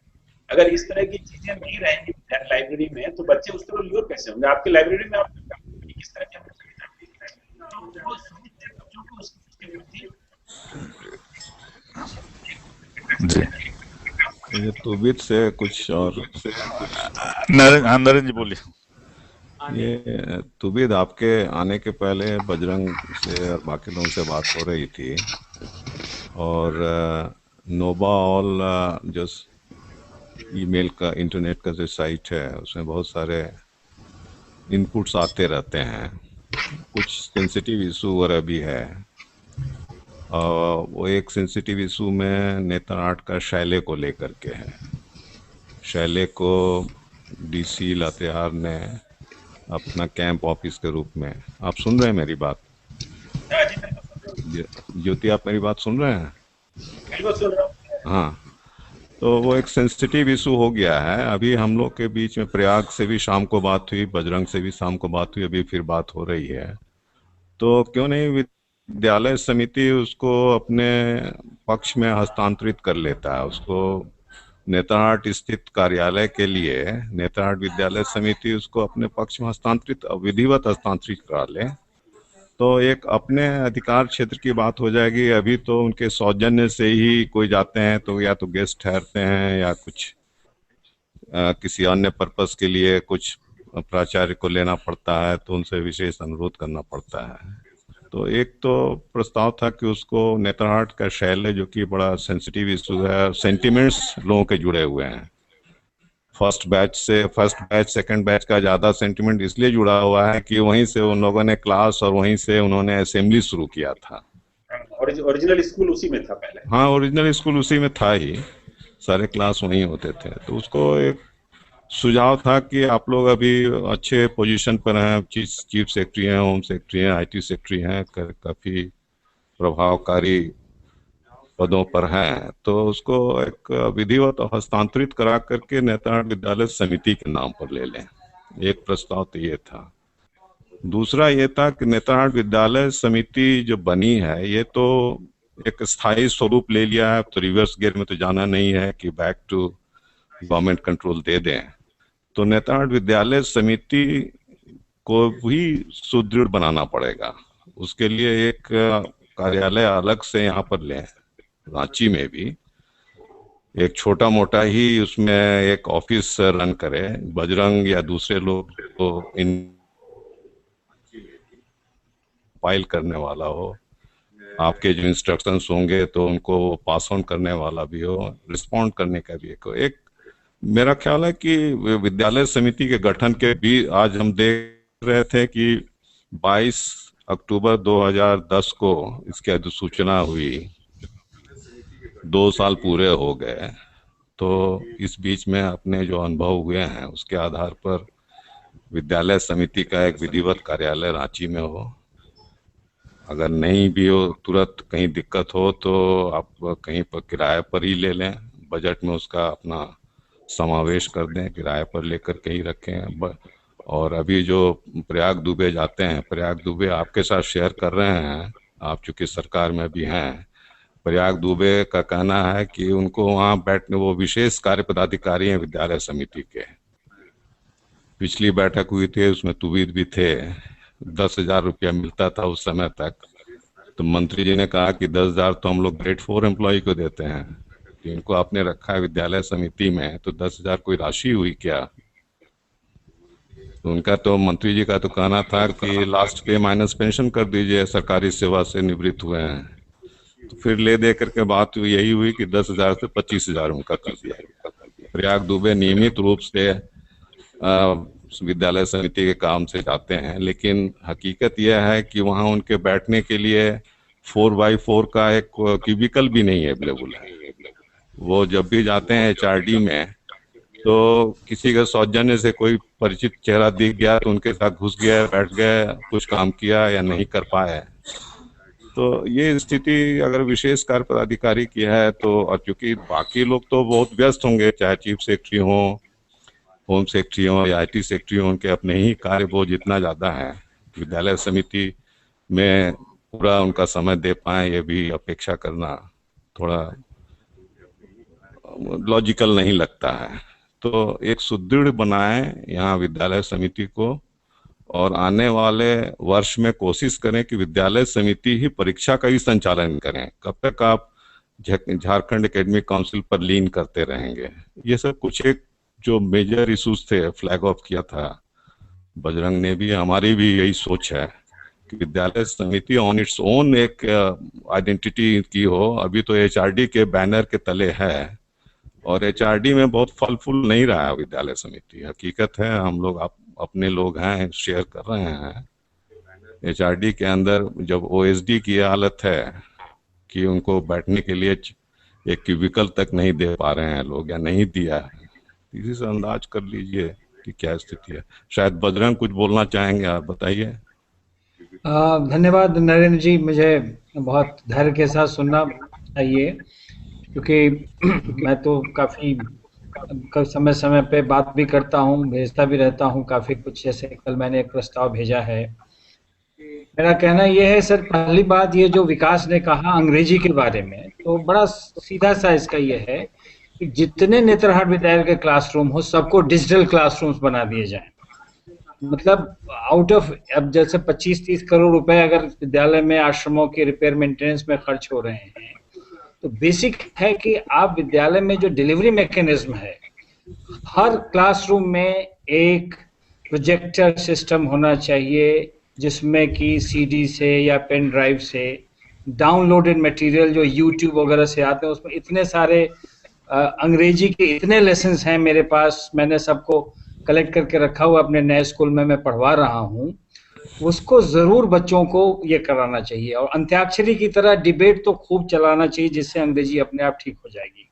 अगर इस तरह की चीजें नहीं रहेंगी लाइब्रेरी में तो बच्चे उस तरह ल्योर कैसे होंगे? आपकी लाइब्रेरी में आप किस तरह के वो सोच है बच्चों को उसके प्रति। जी ये तुबित से कुछ और नरेंद्र जी बोलिए। ये तुबिद, आपके आने के पहले बजरंग से और बाकी लोगों से बात हो रही थी, और नोबा ऑल जो ईमेल का इंटरनेट का जो साइट है उसमें बहुत सारे इनपुट्स आते रहते हैं, कुछ सेंसिटिव इशू वगैरह भी है। वो एक सेंसिटिव इशू में नेतरहाट का शैले को लेकर के है। शैले को डीसी लातेहार ने अपना कैंप ऑफिस के रूप में, आप सुन रहे हैं मेरी बात? ज्योति, आप मेरी बात सुन रहे हैं? बिल्कुल सुन रहा हूं। हाँ, तो वो एक सेंसिटिव इशू हो गया है। अभी हम लोग के बीच में प्रयाग से भी शाम को बात हुई, बजरंग से भी शाम को बात हुई, अभी फिर बात हो रही है। तो क्यों नहीं विद्यालय समिति उसको अपने पक्ष में हस्तांतरित कर लेता है, उसको नेतरहाट स्थित कार्यालय के लिए नेतरहाट विद्यालय समिति उसको अपने पक्ष में हस्तांतरित, विधिवत हस्तांतरित करा ले, तो एक अपने अधिकार क्षेत्र की बात हो जाएगी। अभी तो उनके सौजन्य से ही कोई जाते हैं तो या तो गेस्ट ठहरते हैं या कुछ किसी अन्य पर्पस के लिए कुछ प्राचार्य को लेना पड़ता है, तो उनसे विशेष अनुरोध करना पड़ता है। तो एक तो प्रस्ताव था कि उसको नेतरहाट का शैल, जो कि बड़ा सेंसिटिव इशू है, सेंटिमेंट्स लोगों के जुड़े हुए हैं, फर्स्ट बैच सेकंड बैच का ज़्यादा सेंटिमेंट इसलिए जुड़ा हुआ है कि वहीं से उन लोगों ने क्लास और वहीं से उन्होंने असेंबली शुरू किया था। ओरिजिनल स्कूल उसी में था पहले। हाँ, ओरिजिनल स्कूल उसी में था ही, सारे क्लास वहीं होते थे। तो उसको एक सुझाव था कि आप लोग अभी अच्छे पोजीशन पर हैं, चीफ सेक्रेटरी हैं, होम सेक्रेटरी हैं, आईटी सेक्रेटरी हैं, काफ़ी प्रभावकारी पदों पर हैं, तो उसको एक विधिवत हस्तांतरित करा करके नेतरहाट विद्यालय समिति के नाम पर ले लें। एक प्रस्ताव तो ये था। दूसरा ये था कि नेतरहाट विद्यालय समिति जो बनी है ये तो एक स्थायी स्वरूप ले लिया है, तो रिवर्स गियर में तो जाना नहीं है कि बैक टू गवर्नमेंट कंट्रोल दे दें। तो नेतरहाट विद्यालय समिति को भी सुदृढ़ बनाना पड़ेगा। उसके लिए एक कार्यालय अलग से यहाँ पर लें, रांची में भी एक छोटा मोटा ही उसमें एक ऑफिस रन करे, बजरंग या दूसरे लोग तो इन फाइल करने वाला हो, आपके जो इंस्ट्रक्शंस होंगे तो उनको पास ऑन करने वाला भी हो, रिस्पॉन्ड करने का भी एक मेरा ख्याल है कि विद्यालय समिति के गठन के भी आज हम देख रहे थे कि 22 अक्टूबर 2010 को इसकी अधिसूचना हुई, 2 साल पूरे हो गए। तो इस बीच में अपने जो अनुभव हुए हैं उसके आधार पर विद्यालय समिति का एक विधिवत कार्यालय रांची में हो। अगर नहीं भी हो, तुरंत कहीं दिक्कत हो तो आप कहीं पर किराए पर ही ले लें, बजट में उसका अपना समावेश कर दें, किराए पर लेकर कहीं रखें। और अभी जो प्रयाग दुबे जाते हैं, प्रयाग दुबे आपके साथ शेयर कर रहे हैं, आप चूंकि सरकार में भी हैं, प्रयाग दुबे का कहना है कि उनको वहाँ बैठने, वो विशेष कार्य पदाधिकारी हैं विद्यालय समिति के। पिछली बैठक हुई थी उसमें तुबिद भी थे, 10,000 रुपया मिलता था उस समय तक। तो मंत्री जी ने कहा कि 10,000 तो हम लोग ग्रेड 4 एम्प्लॉय को देते हैं, इनको आपने रखा है विद्यालय समिति में, तो 10,000 कोई राशि हुई क्या? तो उनका तो मंत्री जी का तो कहना था कि लास्ट पे माइनस पेंशन कर दीजिए, सरकारी सेवा से निवृत्त हुए हैं। तो फिर ले दे करके बात यही हुई कि 10,000 से 25,000 उनका कर दिया। प्रयाग दुबे नियमित रूप से विद्यालय समिति के काम से जाते हैं, लेकिन हकीकत यह है कि वहाँ उनके बैठने के लिए 4x4 का एक क्यूबिकल भी नहीं अवेलेबल है। वो जब भी जाते हैं एचआरडी में तो किसी के सौजन्य से कोई परिचित चेहरा दिख गया तो उनके साथ घुस गया, बैठ गए, कुछ काम किया या नहीं कर पाए। तो ये स्थिति अगर विशेष कार्य पदाधिकारी की है तो, और चूंकि बाकी लोग तो बहुत व्यस्त होंगे, चाहे चीफ सेक्रेटरी हो, होम सेक्रेटरी हो या आईटी सेक्रेटरी हो, उनके अपने ही कार्य बहुत जितना ज़्यादा है, विद्यालय समिति में पूरा उनका समय दे पाए ये भी अपेक्षा करना थोड़ा लॉजिकल नहीं लगता है। तो एक सुदृढ़ बनाएं यहाँ विद्यालय समिति को, और आने वाले वर्ष में कोशिश करें कि विद्यालय समिति ही परीक्षा का ही संचालन करें। कब तक आप झारखंड एकेडमिक काउंसिल पर लीन करते रहेंगे? ये सब कुछ एक जो मेजर इश्यूज थे फ्लैग ऑफ किया था बजरंग ने भी, हमारी भी यही सोच है कि विद्यालय समिति ऑन इट्स ओन एक आइडेंटिटी की हो। अभी तो एचआरडी के बैनर के तले है, और एचआरडी में बहुत फल फूल नहीं रहा है विद्यालय समिति। हकीकत है, हम लोग अपने लोग हैं, शेयर कर रहे हैं। एचआरडी के अंदर जब ओएसडी की हालत है कि उनको बैठने के लिए एक क्यूबिकल तक नहीं दे पा रहे हैं लोग, या नहीं दिया है, इसी से अंदाज कर लीजिए कि क्या स्थिति है। शायद बजरंग कुछ बोलना चाहेंगे, आप बताइए। धन्यवाद नरेंद्र जी, मुझे बहुत धैर्य के साथ सुनना चाहिए, क्योंकि मैं तो काफ़ी समय समय पे बात भी करता हूँ, भेजता भी रहता हूँ काफ़ी कुछ। जैसे कल मैंने एक प्रस्ताव भेजा है। मेरा कहना यह है सर, पहली बात ये जो विकास ने कहा अंग्रेजी के बारे में, तो बड़ा सीधा सा इसका ये है कि जितने नेत्रहाट विद्यालय के क्लासरूम हो सबको डिजिटल क्लासरूम्स बना दिए जाएं। मतलब आउट ऑफ, अब जैसे 25-30 करोड़ रुपए अगर विद्यालय में आश्रमों के रिपेयर मेंटेनेंस में खर्च हो रहे हैं, तो बेसिक है कि आप विद्यालय में जो डिलीवरी मैकेनिज्म है, हर क्लासरूम में एक प्रोजेक्टर सिस्टम होना चाहिए, जिसमें कि सीडी से या पेन ड्राइव से डाउनलोडेड मटेरियल जो यूट्यूब वगैरह से आते हैं, उसमें इतने सारे अंग्रेजी के इतने लेसन्स हैं मेरे पास, मैंने सबको कलेक्ट करके रखा हुआ अपने नए स्कूल में मैं पढ़वा रहा हूँ। उसको जरूर बच्चों को ये कराना चाहिए, और अंत्याक्षरी की तरह डिबेट तो खूब चलाना चाहिए, जिससे अंग्रेजी अपने आप ठीक हो जाएगी।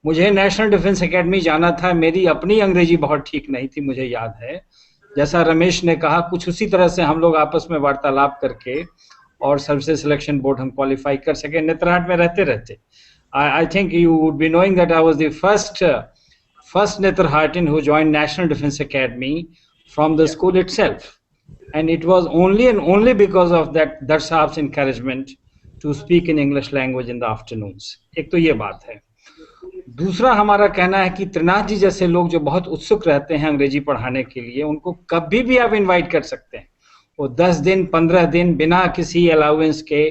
मुझे नेशनल डिफेंस एकेडमी जाना था, मेरी अपनी अंग्रेजी बहुत ठीक नहीं थी, मुझे याद है। जैसा रमेश ने कहा, कुछ उसी तरह से हम लोग आपस में वार्तालाप करके और सर्विसेज सिलेक्शन बोर्ड हम क्वालिफाई कर सके नेत्रहाट में रहते रहते। I think you would be knowing that I was the first Netherhartian who joined National Defense Academy from the school itself, and it was only and only because of that Dar Sahab's encouragement to speak in English language in the afternoons. एक तो ये बात है। दूसरा हमारा कहना है कि त्रिनाथ जी जैसे लोग जो बहुत उत्सुक रहते हैं अंग्रेजी पढ़ाने के लिए, उनको कभी भी आप इनवाइट कर सकते हैं। वो 10 दिन 15 दिन बिना किसी अलाउंस के,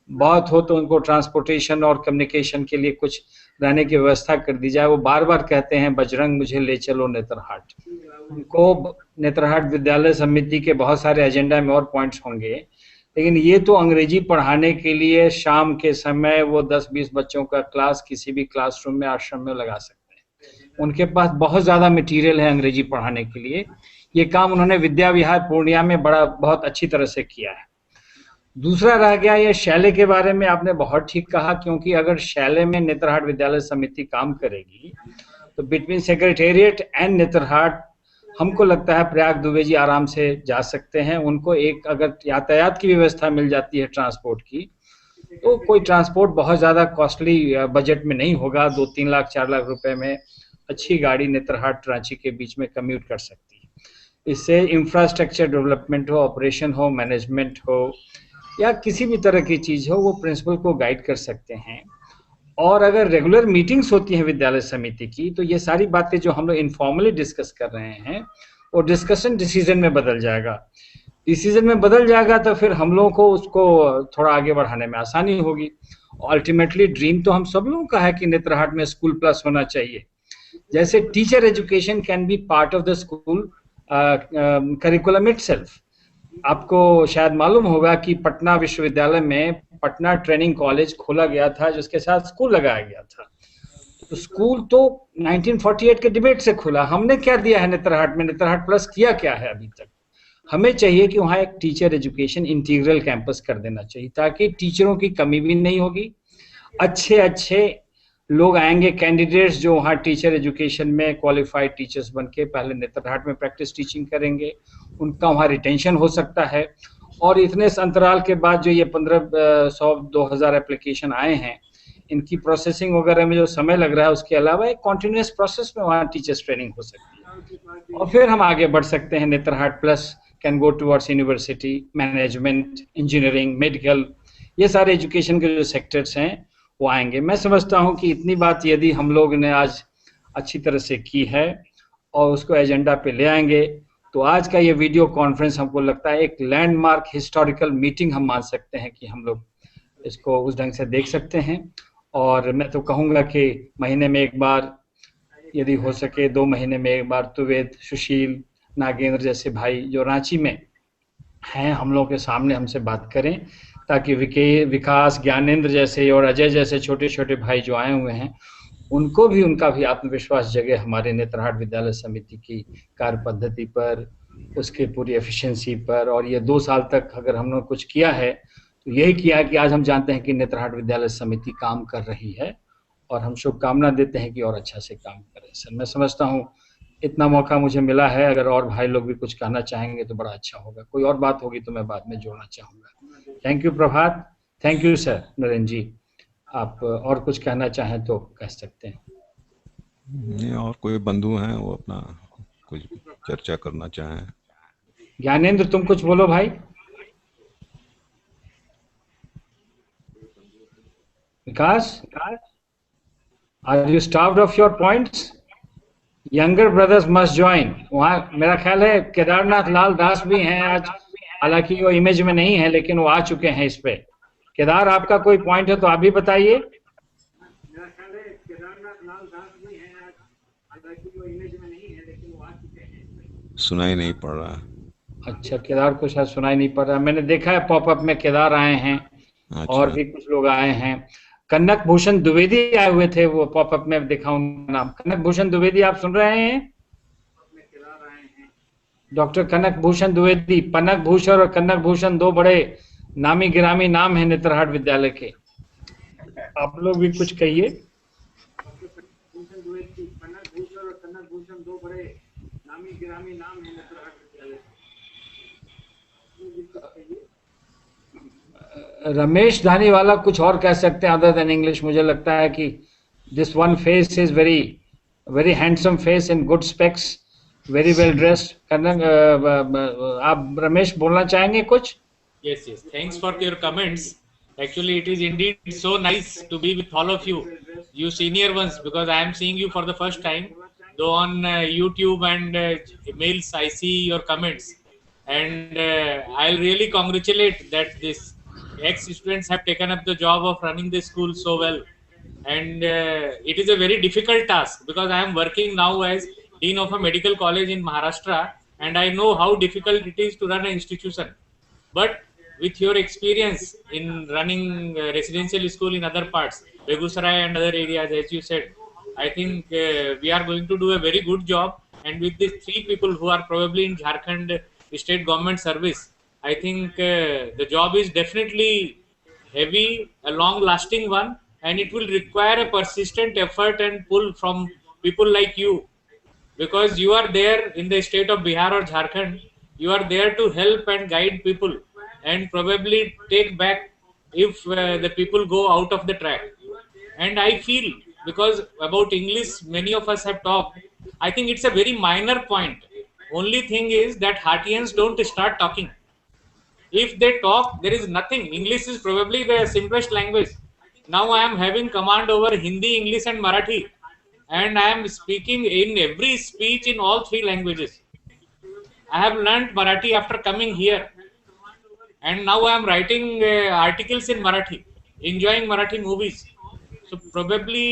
बहुत हो तो उनको ट्रांसपोर्टेशन और कम्युनिकेशन के लिए कुछ रहने की व्यवस्था कर दी जाए। वो बार बार कहते हैं बजरंग मुझे ले चलो नेत्रहाट। उनको नेत्रहाट विद्यालय समिति के बहुत सारे एजेंडा में और पॉइंट्स होंगे, लेकिन ये तो अंग्रेजी पढ़ाने के लिए शाम के समय वो 10-20 बच्चों का क्लास किसी भी क्लासरूम में आश्रम में लगा सकते हैं। उनके पास बहुत ज़्यादा मटेरियल है अंग्रेजी पढ़ाने के लिए। ये काम उन्होंने विद्या विहार पूर्णिया में बहुत अच्छी तरह से किया है। दूसरा रह गया ये शैले के बारे में, आपने बहुत ठीक कहा, क्योंकि अगर शैले में नेत्रहाट विद्यालय समिति काम करेगी तो बिटवीन सेक्रेटेरिएट एंड नेत्रहाट हमको लगता है प्रयाग दुबे जी आराम से जा सकते हैं। उनको एक अगर यातायात की व्यवस्था मिल जाती है ट्रांसपोर्ट की, तो कोई ट्रांसपोर्ट बहुत ज़्यादा कॉस्टली बजट में नहीं होगा। 2-3 लाख 4 लाख रुपए में अच्छी गाड़ी नेत्रहाट रांची के बीच में कम्यूट कर सकती है। इससे इंफ्रास्ट्रक्चर डेवलपमेंट हो, ऑपरेशन हो, मैनेजमेंट हो, या किसी भी तरह की चीज़ हो, वो प्रिंसिपल को गाइड कर सकते हैं। और अगर रेगुलर मीटिंग्स होती हैं विद्यालय समिति की, तो ये सारी बातें जो हम लोग इनफॉर्मली डिस्कस कर रहे हैं, वो डिस्कशन डिसीजन में बदल जाएगा। डिसीजन में बदल जाएगा तो फिर हम लोगों को उसको थोड़ा आगे बढ़ाने में आसानी होगी। अल्टीमेटली ड्रीम तो हम सब लोगों का है कि नेत्रहाट में स्कूल प्लस होना चाहिए। जैसे teacher education can be part of the school curriculum itself. आपको शायद मालूम होगा कि पटना विश्वविद्यालय में पटना ट्रेनिंग कॉलेज खोला गया था, जिसके साथ स्कूल लगाया गया था। तो स्कूल तो 1948 के डिबेट से खुला। हमने क्या दिया है नेत्रहाट में? नेत्रहाट प्लस किया क्या है अभी तक? हमें चाहिए कि वहाँ एक टीचर एजुकेशन इंटीग्रल कैंपस कर देना चाहिए, ताकि टीचरों की कमी भी नहीं होगी। अच्छे लोग आएंगे, कैंडिडेट्स जो वहाँ टीचर एजुकेशन में क्वालिफाइड टीचर्स बन के पहले नेत्रहाट में प्रैक्टिस टीचिंग करेंगे, उनका वहाँ रिटेंशन हो सकता है। और इतने अंतराल के बाद जो ये 1500-2000 एप्लीकेशन आए हैं, इनकी प्रोसेसिंग वगैरह में जो समय लग रहा है, उसके अलावा एक कॉन्टिन्यूस प्रोसेस में वहाँ टीचर्स ट्रेनिंग हो सकती है। और फिर हम आगे बढ़ सकते हैं। Netarhat plus can go towards university, management, engineering, medical, ये सारे एजुकेशन के जो सेक्टर्स हैं वो आएंगे। मैं समझता हूं कि इतनी बात यदि हम लोग ने आज अच्छी तरह से की है और उसको एजेंडा पे ले आएंगे, तो आज का ये वीडियो कॉन्फ्रेंस हमको लगता है एक लैंडमार्क हिस्टोरिकल मीटिंग हम मान सकते हैं कि हम लोग इसको उस ढंग से देख सकते हैं। और मैं तो कहूँगा कि महीने में एक बार, यदि हो सके 2 महीने में एक बार, तुवेद, सुशील, नागेंद्र जैसे भाई जो रांची में हैं हम लोग के सामने हमसे बात करें, ताकि विकास, ज्ञानेंद्र जैसे और अजय जैसे छोटे छोटे भाई जो आए हुए हैं उनको भी, उनका भी आत्मविश्वास जगे हमारे नेतरहाट विद्यालय समिति की कार्य पद्धति पर, उसके पूरी एफिशिएंसी पर। और ये 2 साल तक अगर हमने कुछ किया है तो यही किया है कि आज हम जानते हैं कि नेतरहाट विद्यालय समिति काम कर रही है, और हम शुभकामना देते हैं कि और अच्छा से काम करें। सर, मैं समझता हूँ इतना मौका मुझे मिला है, अगर और भाई लोग भी कुछ कहना चाहेंगे तो बड़ा अच्छा होगा। कोई और बात होगी तो मैं बाद में जोड़ना चाहूँगा। Thank you Prabhat, thank you sir. Narendra ji, आप और कुछ कहना चाहें तो कह सकते हैं। नहीं, और कोई बंधु हैं वो अपना कुछ चर्चा करना चाहें। ज्ञानेंद्र, तुम कुछ बोलो भाई। Vikas, are you starved of your points? Younger brothers must join. वहाँ मेरा ख्याल है केदारनाथ लाल दास भी हैं आज, हालांकि वो इमेज में नहीं है लेकिन वो आ चुके हैं इस पे। केदार, आपका कोई पॉइंट है तो आप भी बताइए। मेरा ख्याल है केदारनाथ लाल दास भी हैं आज, हालांकि वो इमेज में नहीं है लेकिन वो आ चुके हैं। सुनाई नहीं पड़ रहा। अच्छा, केदार को शायद सुनाई नहीं पड़ रहा। मैंने देखा है पॉपअप में केदार आए हैं। अच्छा। और भी कुछ लोग आए हैं। कनक भूषण द्विवेदी आए हुए थे, वो पॉपअप में दिखा उनका नाम। कनक भूषण द्विवेदी, आप सुन रहे हैं? डॉक्टर कनक भूषण द्विवेदी। पनक भूषण और कनक भूषण 2 बड़े नामी गिरामी नाम है नेतरहाट विद्यालय के। आप लोग भी कुछ कहिए। रमेश धानीवाला कुछ और कह सकते हैं अदर देन इंग्लिश। मुझे लगता है कि this one face is very very handsome face in good specs, very well dressed. आप रमेश बोलना चाहेंगे कुछ? Yes, yes. Thanks for your comments. Actually, it is indeed so nice to be with all of you, you senior ones, because I am seeing you for the first time. Though on YouTube and mails, I see your comments, and I'll really congratulate that this ex-students have taken up the job of running the school so well. And it is a very difficult task, because I am working now as Dean of a medical college in Maharashtra, and I know how difficult it is to run an institution. But with your experience in running residential school in other parts, Begusarai and other areas, as you said, I think we are going to do a very good job. And with these 3 people who are probably in Jharkhand state government service, I think the job is definitely heavy, a long lasting one, and it will require a persistent effort and pull from people like you, because you are there in the state of Bihar or Jharkhand. You are there to help and guide people, and probably take back if the people go out of the track. And I feel, because about English many of us have talked, I think it's a very minor point. Only thing is that Hartians don't start talking. If they talk, there is nothing. English is probably the simplest language. Now I am having command over Hindi, English and Marathi, and I am speaking in every speech in all 3 languages. I have learned Marathi after coming here, and now I am writing articles in Marathi, enjoying Marathi movies. So probably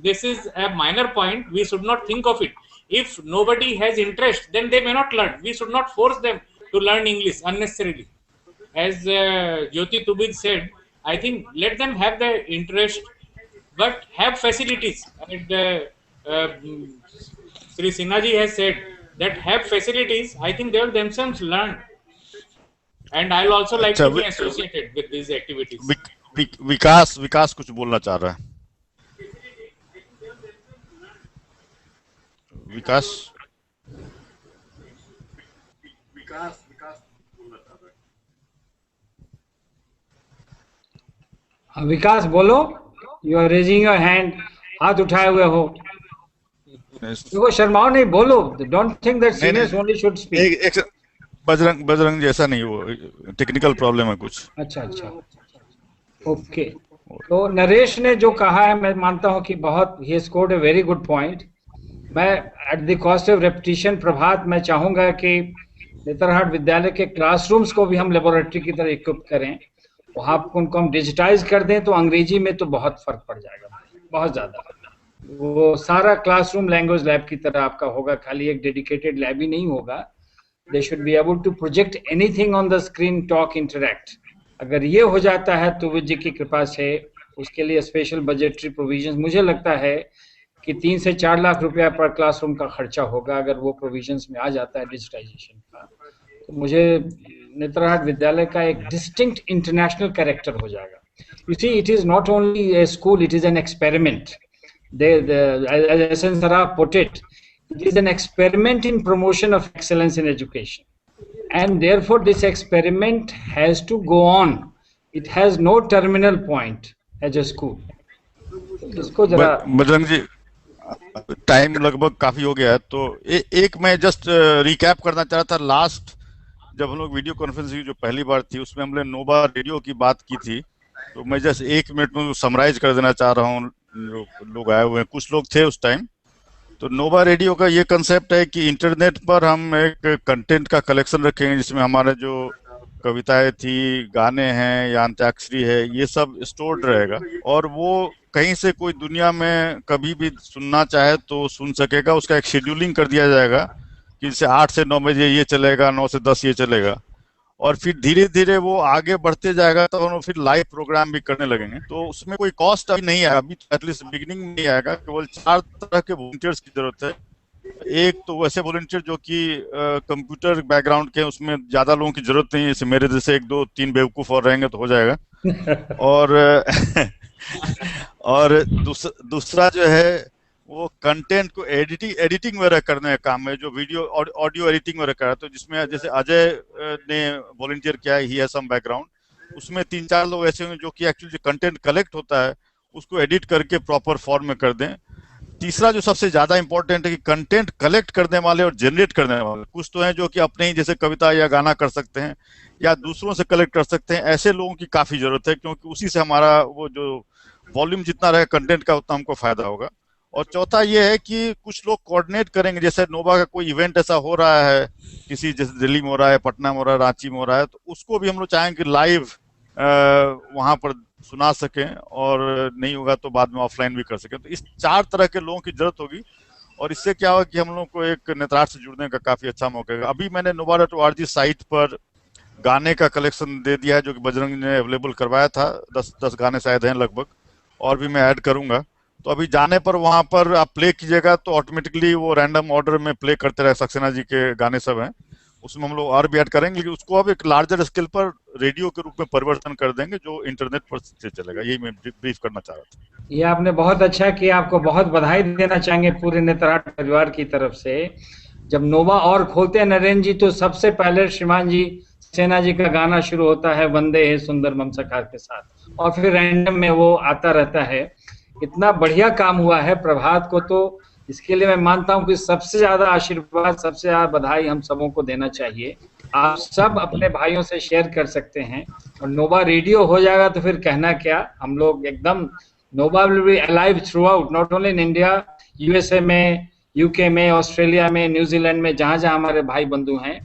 this is a minor point. We should not think of it. If nobody has interest, then they may not learn. We should not force them to learn English unnecessarily. As Jyoti Tubid said, I think let them have the interest, but have facilities. And Sri Sinha ji has said that have facilities. I think they will themselves learn, and I'll also like to be associated with these activities. विकास कुछ बोलना चाह रहा है। विकास विकास बोलो। You are raising your hand, हाथ उठाए हुए हो। देखो, शर्माओ नहीं, बोलो। Don't think that seniors only should speak. Bajrang जैसा नहीं, वो टेक्निकल प्रॉब्लम है कुछ। अच्छा, ओके। तो नरेश ने जो कहा है मैं मानता हूं कि बहुत ही scored a very good point. मैं at the cost of repetition Prabhat मैं चाहूंगा कि नेतरहाट विद्यालय के क्लासरूम्स को भी हम लेबोरेटरी की तरह इक्विप करें, वहां उनको हम डिजिटाइज कर दें तो अंग्रेजी में तो बहुत फर्क पड़ जाएगा, बहुत ज्यादा। वो सारा क्लासरूम लैंग्वेज लैब की तरह आपका होगा, खाली एक डेडिकेटेड लैब ही नहीं होगा। They should be able to project anything on the screen, talk, interact. अगर ये हो जाता है तो विजय की कृपा से उसके लिए स्पेशल बजटरी प्रोविजंस, मुझे लगता है कि 3 से 4 लाख रुपया पर क्लासरूम का खर्चा होगा अगर वो प्रोविजंस में आ जाता है डिजिटाइजेशन का। तो मुझे नेतरहाट विद्यालय का एक डिस्टिंक्ट इंटरनेशनल कैरेक्टर हो जाएगा। You see, it is not only a school, it is an experiment. as SN Saraf put it, it is an experiment in promotion of excellence in education, and therefore this experiment has to go on. It has no terminal point as a school. इसको जरा बजरंग जी, टाइम लगभग काफी हो गया है, तो एक मैं जस्ट रिकैप करना चाह रहा था। लास्ट जब हम लोग वीडियो कॉन्फ्रेंसिंग जो पहली बार थी उसमें हमने नोवा रेडियो की बात की थी, तो मैं जस्ट 1 मिनट में समराइज कर देना चाह रहा हूँ। लोग आए हुए हैं, कुछ लोग थे उस टाइम। तो नोवा रेडियो का ये कंसेप्ट है कि इंटरनेट पर हम एक कंटेंट का कलेक्शन रखेंगे जिसमें हमारे जो कविताएं थी, गाने हैं या अंत्याक्षरी है, ये सब स्टोर्ड रहेगा और वो कहीं से कोई दुनिया में कभी भी सुनना चाहे तो सुन सकेगा। उसका एक शेड्यूलिंग कर दिया जाएगा कि जैसे 8 से 9 बजे ये चलेगा, 9 से 10 ये चलेगा, और फिर धीरे धीरे वो आगे बढ़ते जाएगा तो हम फिर लाइव प्रोग्राम भी करने लगेंगे। तो उसमें कोई कॉस्ट अभी नहीं आएगा, अभी एटलीस्ट बिगिनिंग में नहीं आएगा। केवल 4 तरह के वॉलंटियर्स की जरूरत है। एक तो वैसे वॉलंटियर जो कि कंप्यूटर बैकग्राउंड के, उसमें ज्यादा लोगों की जरूरत नहीं है, जैसे मेरे जैसे 1 2 3 बेवकूफ और रहेंगे तो हो जाएगा। और दूसरा जो है वो कंटेंट को एडिटिंग वगैरह करने का काम है, जो वीडियो ऑडियो एडिटिंग वगैरह कर रहा है। तो जिसमें जैसे अजय ने वॉलंटियर किया है, ही है सम बैकग्राउंड, उसमें 3-4 लोग ऐसे होंगे जो कि एक्चुअली जो कंटेंट कलेक्ट होता है उसको एडिट करके प्रॉपर फॉर्म में कर दें। तीसरा जो सबसे ज्यादा इंपॉर्टेंट है कि कंटेंट कलेक्ट करने वाले और जनरेट करने वाले कुछ तो हैं जो कि अपने ही जैसे कविता या गाना कर सकते हैं या दूसरों से कलेक्ट कर सकते हैं। ऐसे लोगों की काफी जरूरत है, क्योंकि उसी से हमारा वो जो वॉल्यूम जितना रहे कंटेंट का उतना हमको फायदा होगा। और चौथा ये है कि कुछ लोग कोऑर्डिनेट करेंगे, जैसे नोवा का कोई इवेंट ऐसा हो रहा है, किसी जैसे दिल्ली में हो रहा है, पटना में हो रहा है, रांची में हो रहा है, तो उसको भी हम लोग चाहेंगे कि लाइव वहां पर सुना सकें, और नहीं होगा तो बाद में ऑफलाइन भी कर सकें। तो इस 4 तरह के लोगों की जरूरत होगी, और इससे क्या होगा कि हम लोग को एक नेतरहाट से जुड़ने का काफी अच्छा मौका है। अभी मैंने nova.org साइट पर गाने का कलेक्शन दे दिया है जो कि बजरंग ने अवेलेबल करवाया था। 10 गाने शायद हैं लगभग, और भी मैं ऐड करूंगा। तो अभी जाने पर वहां पर आप प्ले कीजिएगा तो ऑटोमेटिकली वो रैंडम ऑर्डर में प्ले करते रहे। सक्सेना जी के गाने सब हैं, उसमें हम लोग और भी ऐड करेंगे, लेकिन उसको अब एक लार्जर स्केल पर रेडियो के रूप में परिवर्तन कर देंगे जो इंटरनेट पर से चलेगा। यही मैं ब्रीफ करना चाह रहा था। ये आपने बहुत अच्छा किया, आपको बहुत बधाई देना चाहेंगे पूरे नेतरहाट परिवार की तरफ से। जब नोवा और खोलते हैं नरेंद्र जी, तो सबसे पहले श्रीमान जी सेना जी का गाना शुरू होता है वंदे है सुंदर ममसकार के साथ, और फिर रैंडम में वो आता रहता है। इतना बढ़िया काम हुआ है प्रभात को, तो इसके लिए मैं मानता हूं कि सबसे ज्यादा आशीर्वाद, सबसे ज्यादा बधाई हम सबों को देना चाहिए। आप सब अपने भाइयों से शेयर कर सकते हैं, और नोवा रेडियो हो जाएगा तो फिर कहना क्या। हम लोग एकदम, Nova will be alive throughout, not only in India, USA में, यूके में, ऑस्ट्रेलिया में, न्यूजीलैंड में, जहां जहां हमारे भाई बंधु हैं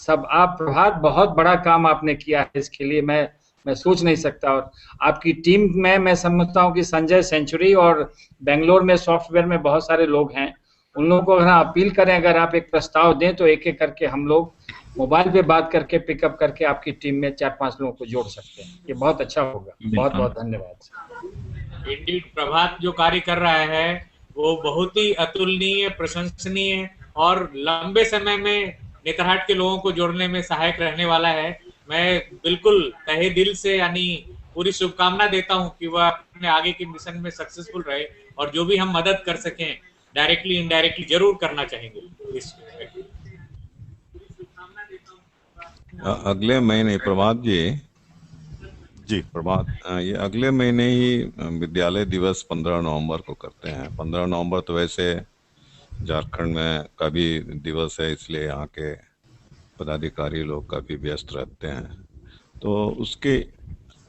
सब। आप प्रभात बहुत बड़ा काम आपने किया है, इसके लिए मैं सोच नहीं सकता। और आपकी टीम में मैं समझता हूं कि संजय सेंचुरी और बेंगलोर में सॉफ्टवेयर में बहुत सारे लोग हैं, उन लोगों को अगर अपील करें, अगर आप एक प्रस्ताव दें तो एक एक करके हम लोग मोबाइल पे बात करके पिकअप करके आपकी टीम में 4-5 लोगों को जोड़ सकते हैं। ये बहुत अच्छा होगा। बहुत बहुत धन्यवाद। इंडीड प्रभात जो कार्य कर रहा है वो बहुत ही अतुलनीय, प्रशंसनीय और लंबे समय में नेतरहाट के लोगों को जोड़ने में सहायक रहने वाला है। मैं बिल्कुल तहे दिल से यानी पूरी शुभकामना देता हूं कि वह अपने आगे के मिशन में सक्सेसफुल रहे, और जो भी हम मदद कर सकें डायरेक्टली इनडायरेक्टली जरूर करना चाहेंगे। अगले महीने प्रभात जी प्रभात, ये अगले महीने ही विद्यालय दिवस 15 नवंबर को करते हैं। 15 नवंबर तो वैसे झारखंड में का भी दिवस है, इसलिए यहाँ के पदाधिकारी लोग काफ़ी व्यस्त रहते हैं। तो उसके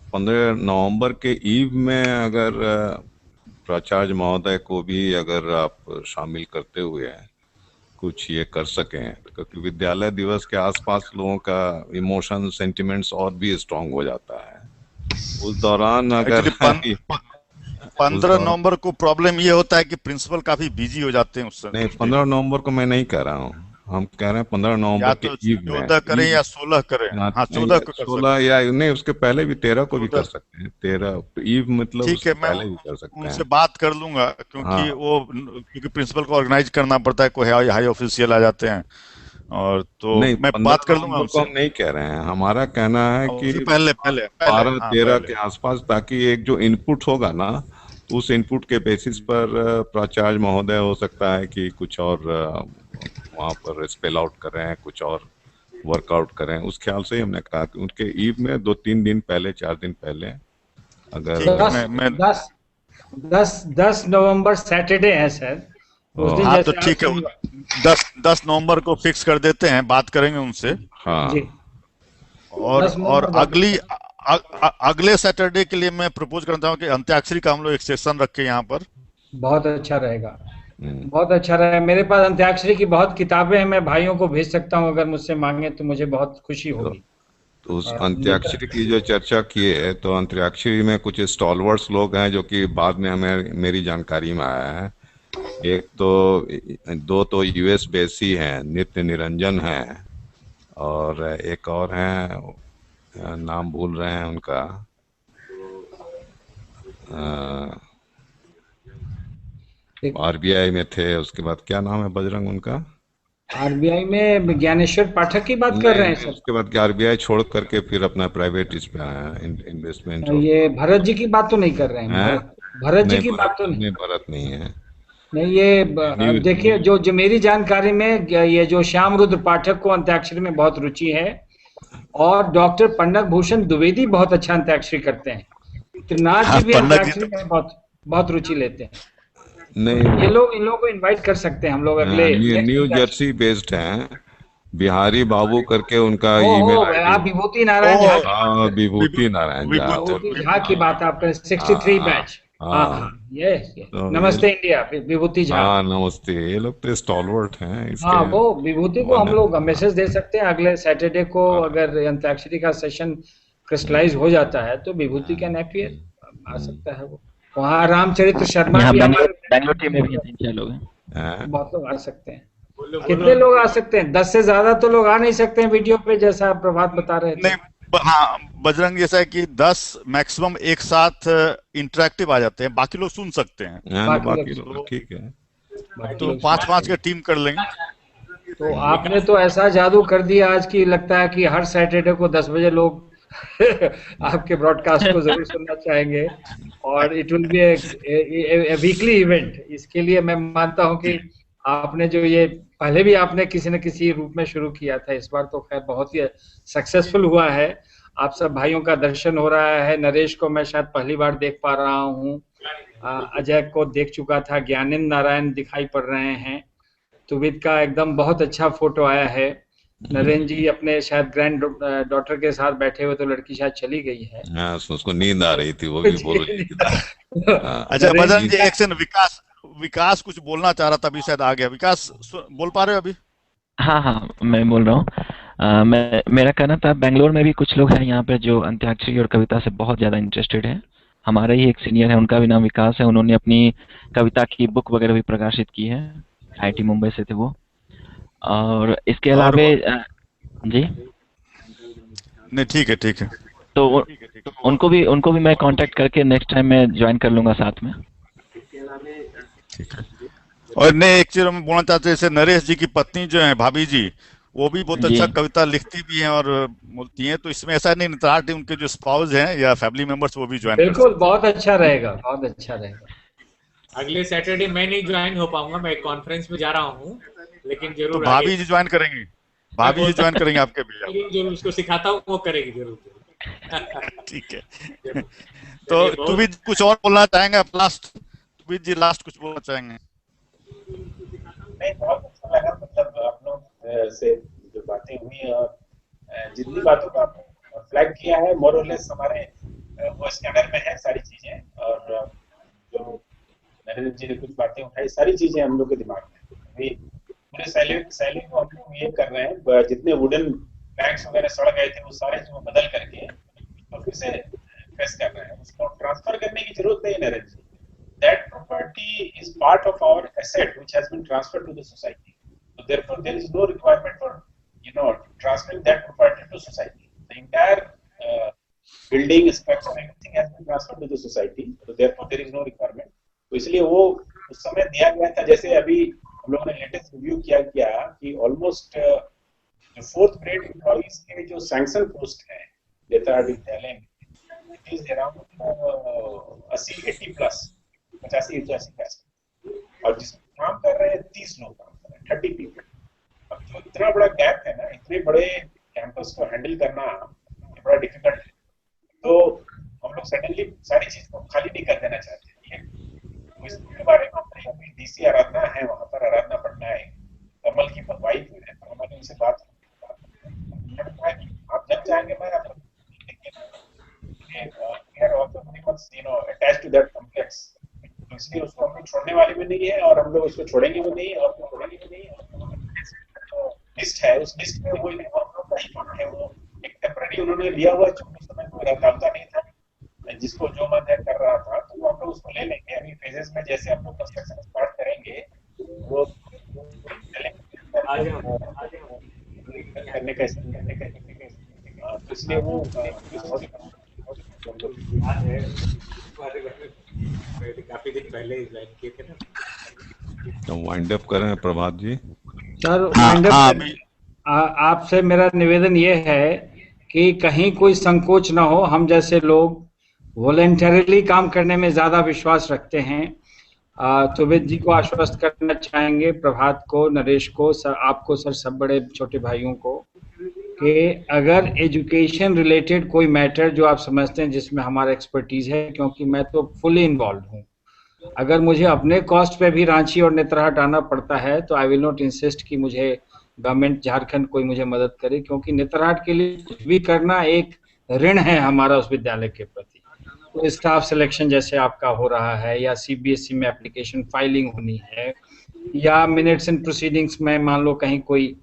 15 नवंबर के ईव में अगर प्राचार्य महोदय को भी अगर आप शामिल करते हुए कुछ ये कर सकें, क्योंकि विद्यालय दिवस के आसपास लोगों का इमोशन सेंटिमेंट्स और भी स्ट्रांग हो जाता है। उस दौरान अगर एक्चुअली 15 नवंबर को प्रॉब्लम ये होता है कि प्रिंसिपल काफी बिजी हो जाते हैं उस समय। नहीं, 15 नवंबर को मैं नहीं कह रहा हूँ, हम कह रहे हैं 15 नवंबर के ईव में। 14 करें या 16 करें? हाँ 14 को कर 16 या नहीं, उसके पहले भी 13 को भी कर 14 सकते हैं। 13 ईव मतलब ठीक उसके है, मैं पहले भी कर सकते उनसे हैं। बात कर लूंगा, क्योंकि क्योंकि प्रिंसिपल को ऑर्गेनाइज करना पड़ता है, कोई हाई ऑफिशियल आ जाते हैं, और तो नहीं, मैं 15 बात कर लूंगा नवंबर को उनसे। हम नहीं कह रहे हैं, हमारा कहना है और कि उससे पहले पहले पहले 12-13 पहले के आसपास, ताकि एक जो इनपुट होगा ना, तो उस इनपुट के बेसिस पर प्राचार्य महोदय हो सकता है कि कुछ और वहाँ पर स्पेल आउट कर रहे हैं, कुछ और वर्कआउट करें। उस ख्याल से ही हमने कहा कि उनके ईव में 2-3 दिन पहले, 4 दिन पहले अगर ठीक है, 10 मैं 10 10 नवंबर सैटरडे है सर, उस दिन हाँ तो जैसे आप ठीक है, 10 नवंबर को फिक्स कर देते हैं, बात करेंगे उनसे। हाँ, जी और 10 नवंबर बात अगले सैटरडे के लिए मैं प्रपोज करता हूँ कि अंत्याक्षरी का हम लोग एक सेशन रखें यहाँ पर। बहुत अच्छा रहेगा, बहुत अच्छा रहेगा। मेरे पास अंत्याक्षरी की बहुत किताबें हैं, मैं भाइयों को भेज सकता हूँ, अगर मुझसे मांगे तो मुझे बहुत खुशी तो, होगी। तो उस अंत्याक्षरी की जो चर्चा की है, तो अंत्याक्षरी में कुछ स्टॉलवर्ड्स लोग हैं जो कि बाद में हमें, मेरी जानकारी में आया है। एक तो 2 तो यूएस बेसी हैं, नित्य निरंजन हैं, और एक और हैं, नाम भूल रहे हैं उनका, आरबीआई में थे। उसके बाद क्या नाम है बजरंग उनका? आरबीआई में ज्ञानेश्वर पाठक की बात कर रहे हैं नहीं, सर? उसके बाद आरबीआई छोड़ करके फिर अपना प्राइवेट इस पे आया, इन्वेस्टमेंट और ये भरत जी की बात तो नहीं कर रहे हैं? हैं। भरत जी नहीं, की बात तो नहीं? नहीं, भरत नहीं है। नहीं, ये न्यू देखिए, जो जो मेरी जानकारी में ये जो श्याम रुद्र पाठक को अंत्याक्षरी में बहुत रुचि है, और डॉक्टर पन्नग भूषण द्विवेदी बहुत अच्छा अंत्याक्षरी करते हैं। त्रिनाथ हाँ, जी भी पन्नग जी अंत्याक्षरी में बहुत बहुत रुचि लेते हैं। नहीं, ये लोग, इन लोगों को इनवाइट कर सकते हैं हम लोग अगले न्यू जर्सी बेस्ड हैं, बिहारी बाबू करके उनका ईमेल ओहो, आईडी। आप विभूति नारायण झा की हाँ, विभूति नारायण झा। विभूति झा की बात आप करें, 63 बैच। हाँ हाँ, ये तो नमस्ते इंडिया, विभूति झा। हाँ, नमस्ते। ये लोग तो स्टॉलवर्ट हैं इसके। हाँ, वो विभूति को हम लोग मैसेज दे सकते हैं अगले सैटरडे को, अगर अंत्याक्षरी का सेशन क्रिस्टलाइज हो जाता है तो विभूति का नेपियर आ सकता है। वो वहाँ रामचरित्र शर्मा भी हमारे बैंगलोर टीम में भी 3-4 लोग हैं। बहुत लोग आ सकते हैं। कितने लोग आ सकते हैं? 10 से ज्यादा तो लोग आ नहीं सकते हैं वीडियो पे, जैसा प्रभात बता रहे थे। नहीं, हाँ, बजरंग जैसा है कि 10 मैक्सिमम एक साथ इंटरेक्टिव आ जाते हैं, बाकी लोग सुन सकते हैं। बाकी लोग ठीक है, तो 5-5 की टीम कर लेंगे। तो आपने तो ऐसा जादू कर दिया आज की, लगता है कि हर सैटरडे को 10 बजे लोग आपके ब्रॉडकास्ट को जरूर सुनना चाहेंगे, और it will B A weekly event. इसके लिए मैं मानता हूं कि आपने जो ये पहले भी आपने किसी न किसी रूप में शुरू किया था, इस बार तो खैर बहुत ही सक्सेसफुल हुआ है। आप सब भाइयों का दर्शन हो रहा है। नरेश को मैं शायद पहली बार देख पा रहा हूँ, अजय को देख चुका था, ज्ञानेंद्र नारायण दिखाई पड़ रहे हैं, तुविद का एकदम बहुत अच्छा फोटो आया है। नरेंद्र जी अपने शायद ग्रैंड डॉटर के साथ बैठे हुए, तो लड़की शायद चली गई है। हाँ, उसको नींद आ रही थी, वो भी बोल रही थी। अच्छा बजरंग जी, एक सेकंड, विकास कुछ बोलना चाह रहा था, अभी शायद आ गया। विकास बोल पा रहे हो अभी? हाँ, मैं बोल रहा हूँ। मेरा कहना था, बेंगलोर में भी कुछ लोग हैं यहाँ पे जो अंत्याक्षरी और कविता से बहुत ज्यादा इंटरेस्टेड हैं। हमारे ही एक सीनियर है, उनका भी नाम विकास है, उन्होंने अपनी कविता की बुक वगैरह भी प्रकाशित की है, IIT मुंबई से थे वो। और इसके अलावा जी नहीं, ठीक है। तो उनको भी मैं कांटेक्ट करके नेक्स्ट टाइम मैं ज्वाइन कर लूंगा साथ में। ठीक है। और नहीं, एक चीज हम बोलना चाहते हैं, जैसे नरेश जी की पत्नी जो है, भाभी जी, वो भी बहुत अच्छा कविता लिखती भी हैं और बोलती हैं, तो इसमें ऐसा नहीं, नितराट उनके जो स्पाउस हैं या फैमिली मेंबर्स वो भी ज्वाइन। बिल्कुल, बहुत अच्छा रहेगा, बहुत अच्छा रहेगा। अगले सैटरडे मैं नहीं ज्वाइन हो पाऊंगा, मैं एक कॉन्फ्रेंस में जा रहा हूँ, लेकिन जरूर तो भाभी जी ज्वाइन करेंगी, भाभी जी ज्वाइन करेंगे आपके भी। जरूर उसको सिखाता हूँ, वो करेगी जरूर। ठीक है। तो तुविद कुछ और बोलना चाहेंगे लास्ट? तुविद जी लास्ट कुछ बोलना चाहेंगे? नहीं, बहुत अच्छा लगा, मतलब आप लोग से जो बातें हुई और जितनी बातों को आपने फ्लैग किया है, मोर और लेस हमारे वो स्कैनर में है सारी चीजें, और जो नरेंद्र जी ने कुछ बातें उठाई, सारी चीजें हम लोग के दिमाग में अभी पूरे सैले को हम लोग ये कर रहे हैं, जितने वुडन प्लैंक्स वगैरह सड़ गए थे वो सारे जो बदल करके और फिर से प्रेस कर रहे हैं। उसको ट्रांसफर करने की जरूरत नहीं नरेंद्र जी। That property is part of our asset which has been transferred to the society. So therefore there is no requirement for transferring that property to society. The entire building structure everything has been transferred to the society. So therefore there is no requirement. तो इसलिए वो उस समय दिया गया था। जैसे अभी हम लोगों ने लेटेस्ट रिव्यू किया कि ऑलमोस्ट जो 4th ग्रेड एम्प्लॉइज के जो सैंक्शन पोस्ट है नेतरहाट विद्यालय में, it is around 80 plus 85 plus, और जिसमें काम कर रहे हैं 30 लोग काम कर रहे हैं, 30 पीपल। अब जो इतना बड़ा गैप है ना, इतने बड़े कैंपस को हैंडल करना बड़ा डिफिकल्ट है। तो हम लोग सडनली सारी चीज को खाली नहीं कर देना चाहते। इसके बारे में अभी डीसी आराधना है, वहाँ पर आराधना पटनायक कमल की वाइफ है, तो हमारे उनसे बात की आप जब चाहेंगे मैं आपको अटैच टू दैट कॉम्प्लेक्स, इसलिए उसको हम लोग छोड़ने वाले भी नहीं है और हम लोग उसको छोड़ेंगे भी नहीं और छोड़ेंगे भी नहीं। लिस्ट है, उस लिस्ट में वो है, वो एक टेम्पररी उन्होंने लिया हुआ, उस समय कोई डालता नहीं था, जिसको जो मन है कर रहा था, तो वो हम लोग उसको ले लेंगे। अभी फेजेस में जैसे हम लोग कंस्ट्रक्शन स्टार्ट करेंगे वो करने का तो इसलिए वो काफी दिन पहले ज्वाइन किए थे ना। तो वाइंड अप करें प्रभात जी। सर वाइंड अप आपसे मेरा निवेदन ये है कि कहीं कोई संकोच ना हो। हम जैसे लोग वॉलेंटरीली काम करने में ज्यादा विश्वास रखते हैं। तुबित जी को आश्वस्त करना चाहेंगे, प्रभात को, नरेश को, सर आपको, सर सब बड़े छोटे भाइयों को, कि अगर एजुकेशन रिलेटेड कोई मैटर जो आप समझते हैं जिसमें हमारा एक्सपर्टीज है, क्योंकि मैं तो फुली इन्वॉल्व हूँ, अगर मुझे अपने कॉस्ट पे भी रांची और नेतरहाट आना पड़ता है तो आई विल नॉट इंसिस्ट कि मुझे गवर्नमेंट झारखंड कोई मुझे मदद करे, क्योंकि नेतरहाट के लिए कुछ भी करना एक ऋण है हमारा उस विद्यालय के प्रति। तो स्टाफ सिलेक्शन जैसे आपका हो रहा है, या सीबीएसई में एप्लीकेशन फाइलिंग होनी है, या मिनट्स एंड प्रोसीडिंग्स में मान लो कहीं कोई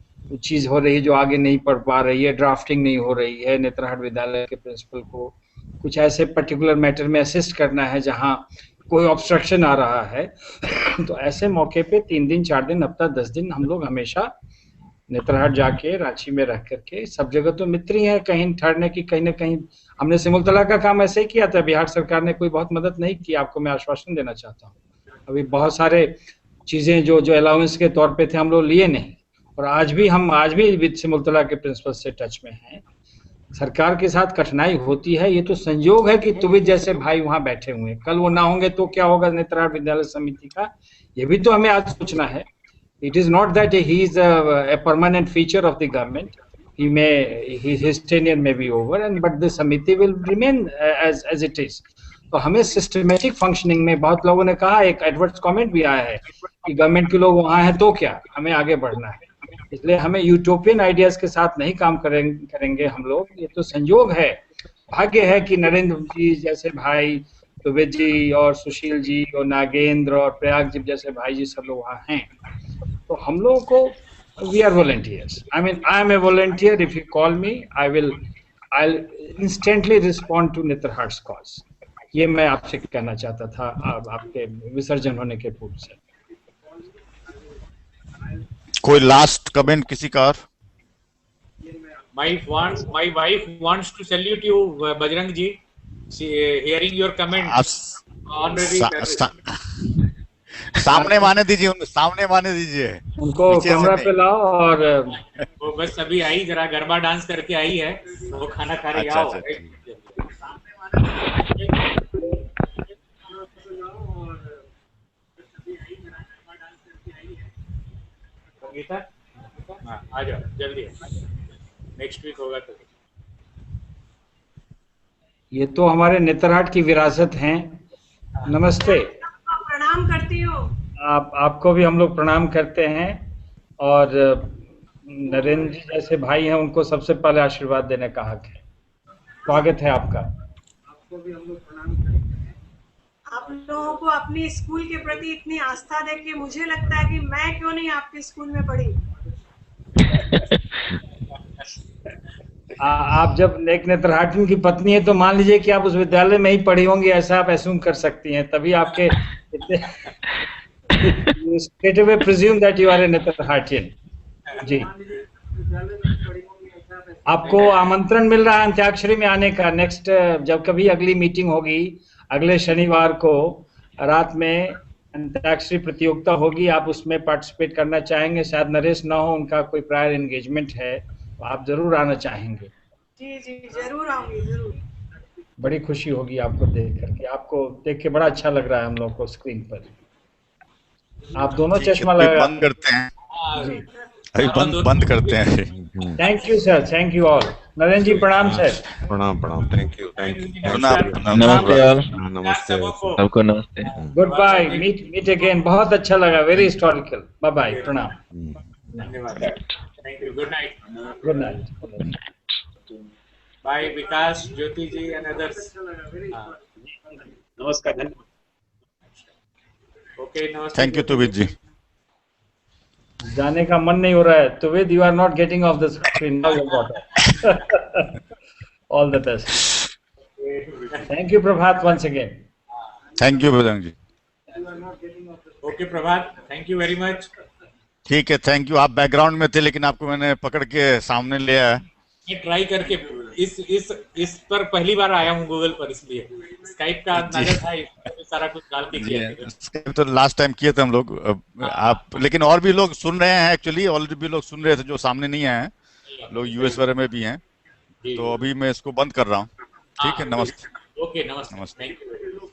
चीज हो रही है जो आगे नहीं पढ़ पा रही है, ड्राफ्टिंग नहीं हो रही है, नेतरहाट विद्यालय के प्रिंसिपल को कुछ ऐसे पर्टिकुलर मैटर में असिस्ट करना है जहां कोई ऑब्स्ट्रक्शन आ रहा है, तो ऐसे मौके पे 3 दिन 4 दिन हफ्ता 10 दिन हम लोग हमेशा नेतरहाट जाके रांची में रह करके, सब जगह तो मित्र ही है, कहीं ठहरने की कहीं ना कहीं हमने सिमुलतला का काम ऐसे ही किया था। बिहार सरकार ने कोई बहुत मदद नहीं की, आपको मैं आश्वासन देना चाहता हूँ। अभी बहुत सारे चीजें जो अलाउंस के तौर पे थे हम लोग लिए नहीं, और आज भी सिमुलतला के प्रिंसिपल से टच में हैं। सरकार के साथ कठिनाई होती है, ये तो संयोग है कि तुबित जैसे भाई वहां बैठे हुए हैं, कल वो ना होंगे तो क्या होगा नेतरहाट विद्यालय समिति का, ये भी तो हमें आज सोचना है। It is not that he is a permanent feature of the government. His tenure may be over, but the committee will remain as it is. तो हमें सिस्टमेटिक फंक्शनिंग में, बहुत लोगों ने कहा, एक एडवर्स कमेंट भी आया है कि गवर्नमेंट के लोग वहां हैं तो क्या, हमें आगे बढ़ना है। इसलिए हमें यूटोपियन आइडियाज के साथ नहीं काम करेंगे हम लोग। ये तो संयोग है, भाग्य है कि नरेंद्र जी जैसे भाई, तुबित जी और सुशील जी और नागेंद्र और प्रयाग जी जैसे भाई जी सब लोग वहाँ हैं। तो हम लोगों को we are volunteers. I am a volunteer. If you call me I'll instantly respond to Netarhat's cause. ये मैं आपसे कहना चाहता था आपके विसर्जन होने के पूर्व से। कोई लास्ट कमेंट किसी का? My wife wants to salute you, Bajrang ji. Hearing your comment. सामने माने दीजिए, सामने माने दीजिए उनको, कैमरा पे लाओ। और वो बस अभी आई, जरा गरबा डांस करके आई है, वो खाना खा रही। आओ गीता, आ जाओ जल्दी, नेक्स्ट वीक होगा तो। ये तो हमारे नेतरहाट की विरासत हैं। नमस्ते, प्रणाम करती हूँ। आपको भी हम लोग प्रणाम करते हैं, और नरेंद्र जी जैसे भाई हैं उनको सबसे पहले आशीर्वाद देने का हक है। स्वागत है आपका। आपको भी हम लोग प्रणाम करते हैं। आप लोगों को अपनी स्कूल के प्रति इतनी आस्था देख के मुझे लगता है कि मैं क्यों नहीं आपके स्कूल में पढ़ी। आप जब एक नेत्रहाटिन की पत्नी है तो मान लीजिए कि आप उस विद्यालय में ही पढ़ी होंगी, ऐसा आप एज्यूम कर सकती हैं, तभी आपके straight away presume that you are a नेत्रहाटिन। जी, आपको आमंत्रण मिल रहा है अंत्याक्षरी में आने का। नेक्स्ट जब कभी अगली मीटिंग होगी, अगले शनिवार को रात में अंत्याक्षरी प्रतियोगिता होगी, आप उसमें पार्टिसिपेट करना चाहेंगे। शायद नरेश ना हो, उनका कोई प्रायर एंगेजमेंट है, तो आप जरूर आना चाहेंगे। जी जी जरूर आऊंगी, जरूर। बड़ी खुशी होगी आपको देख करके। आपको देख के बड़ा अच्छा लग रहा है हम लोग को स्क्रीन पर। आप दोनों चश्मा लगा। बंद करते हैं जी, अभी बंद करते हैं। Thank you sir, thank you all. Narendra ji प्रणाम सर। प्रणाम प्रणाम, थैंक यू नमस्ते यार, नमस्ते सबको नमस्ते। Good bye, meet again. बहुत अच्छा लगा, वेरी हिस्टोरिकल। बाय बाय, प्रणाम, धन्यवाद, thank you, good night. Good night. Bye Vikas, Jyoti ji and others. नमस्कार, धन्यवाद। ओके, नमस्ते। थैंक यू तुबित जी। जाने का मन नहीं हो रहा है तो with you are not getting off the screen now you got all the best. Thank you Prabhat once again. Thank you Bajrang ji. Okay Prabhat, thank you very much. ठीक है, थैंक यू। आप बैकग्राउंड में थे लेकिन आपको मैंने पकड़ के सामने ले आया। मैं ट्राई करके इस पर पहली बार आया हूँ गूगल पर, इसलिए स्काइप का नजर था, सारा कुछ डाल के किया। स्काइप तो लास्ट टाइम किए थे हम लोग। आप लेकिन और भी लोग सुन रहे हैं, एक्चुअली ऑलरेडी भी लोग सुन रहे थे जो सामने नहीं आए हैं, लोग यूएस वगैरह में भी हैं। तो अभी मैं इसको बंद कर रहा हूँ। ठीक है, नमस्ते। ओके, नमस्ते, थैंक यू।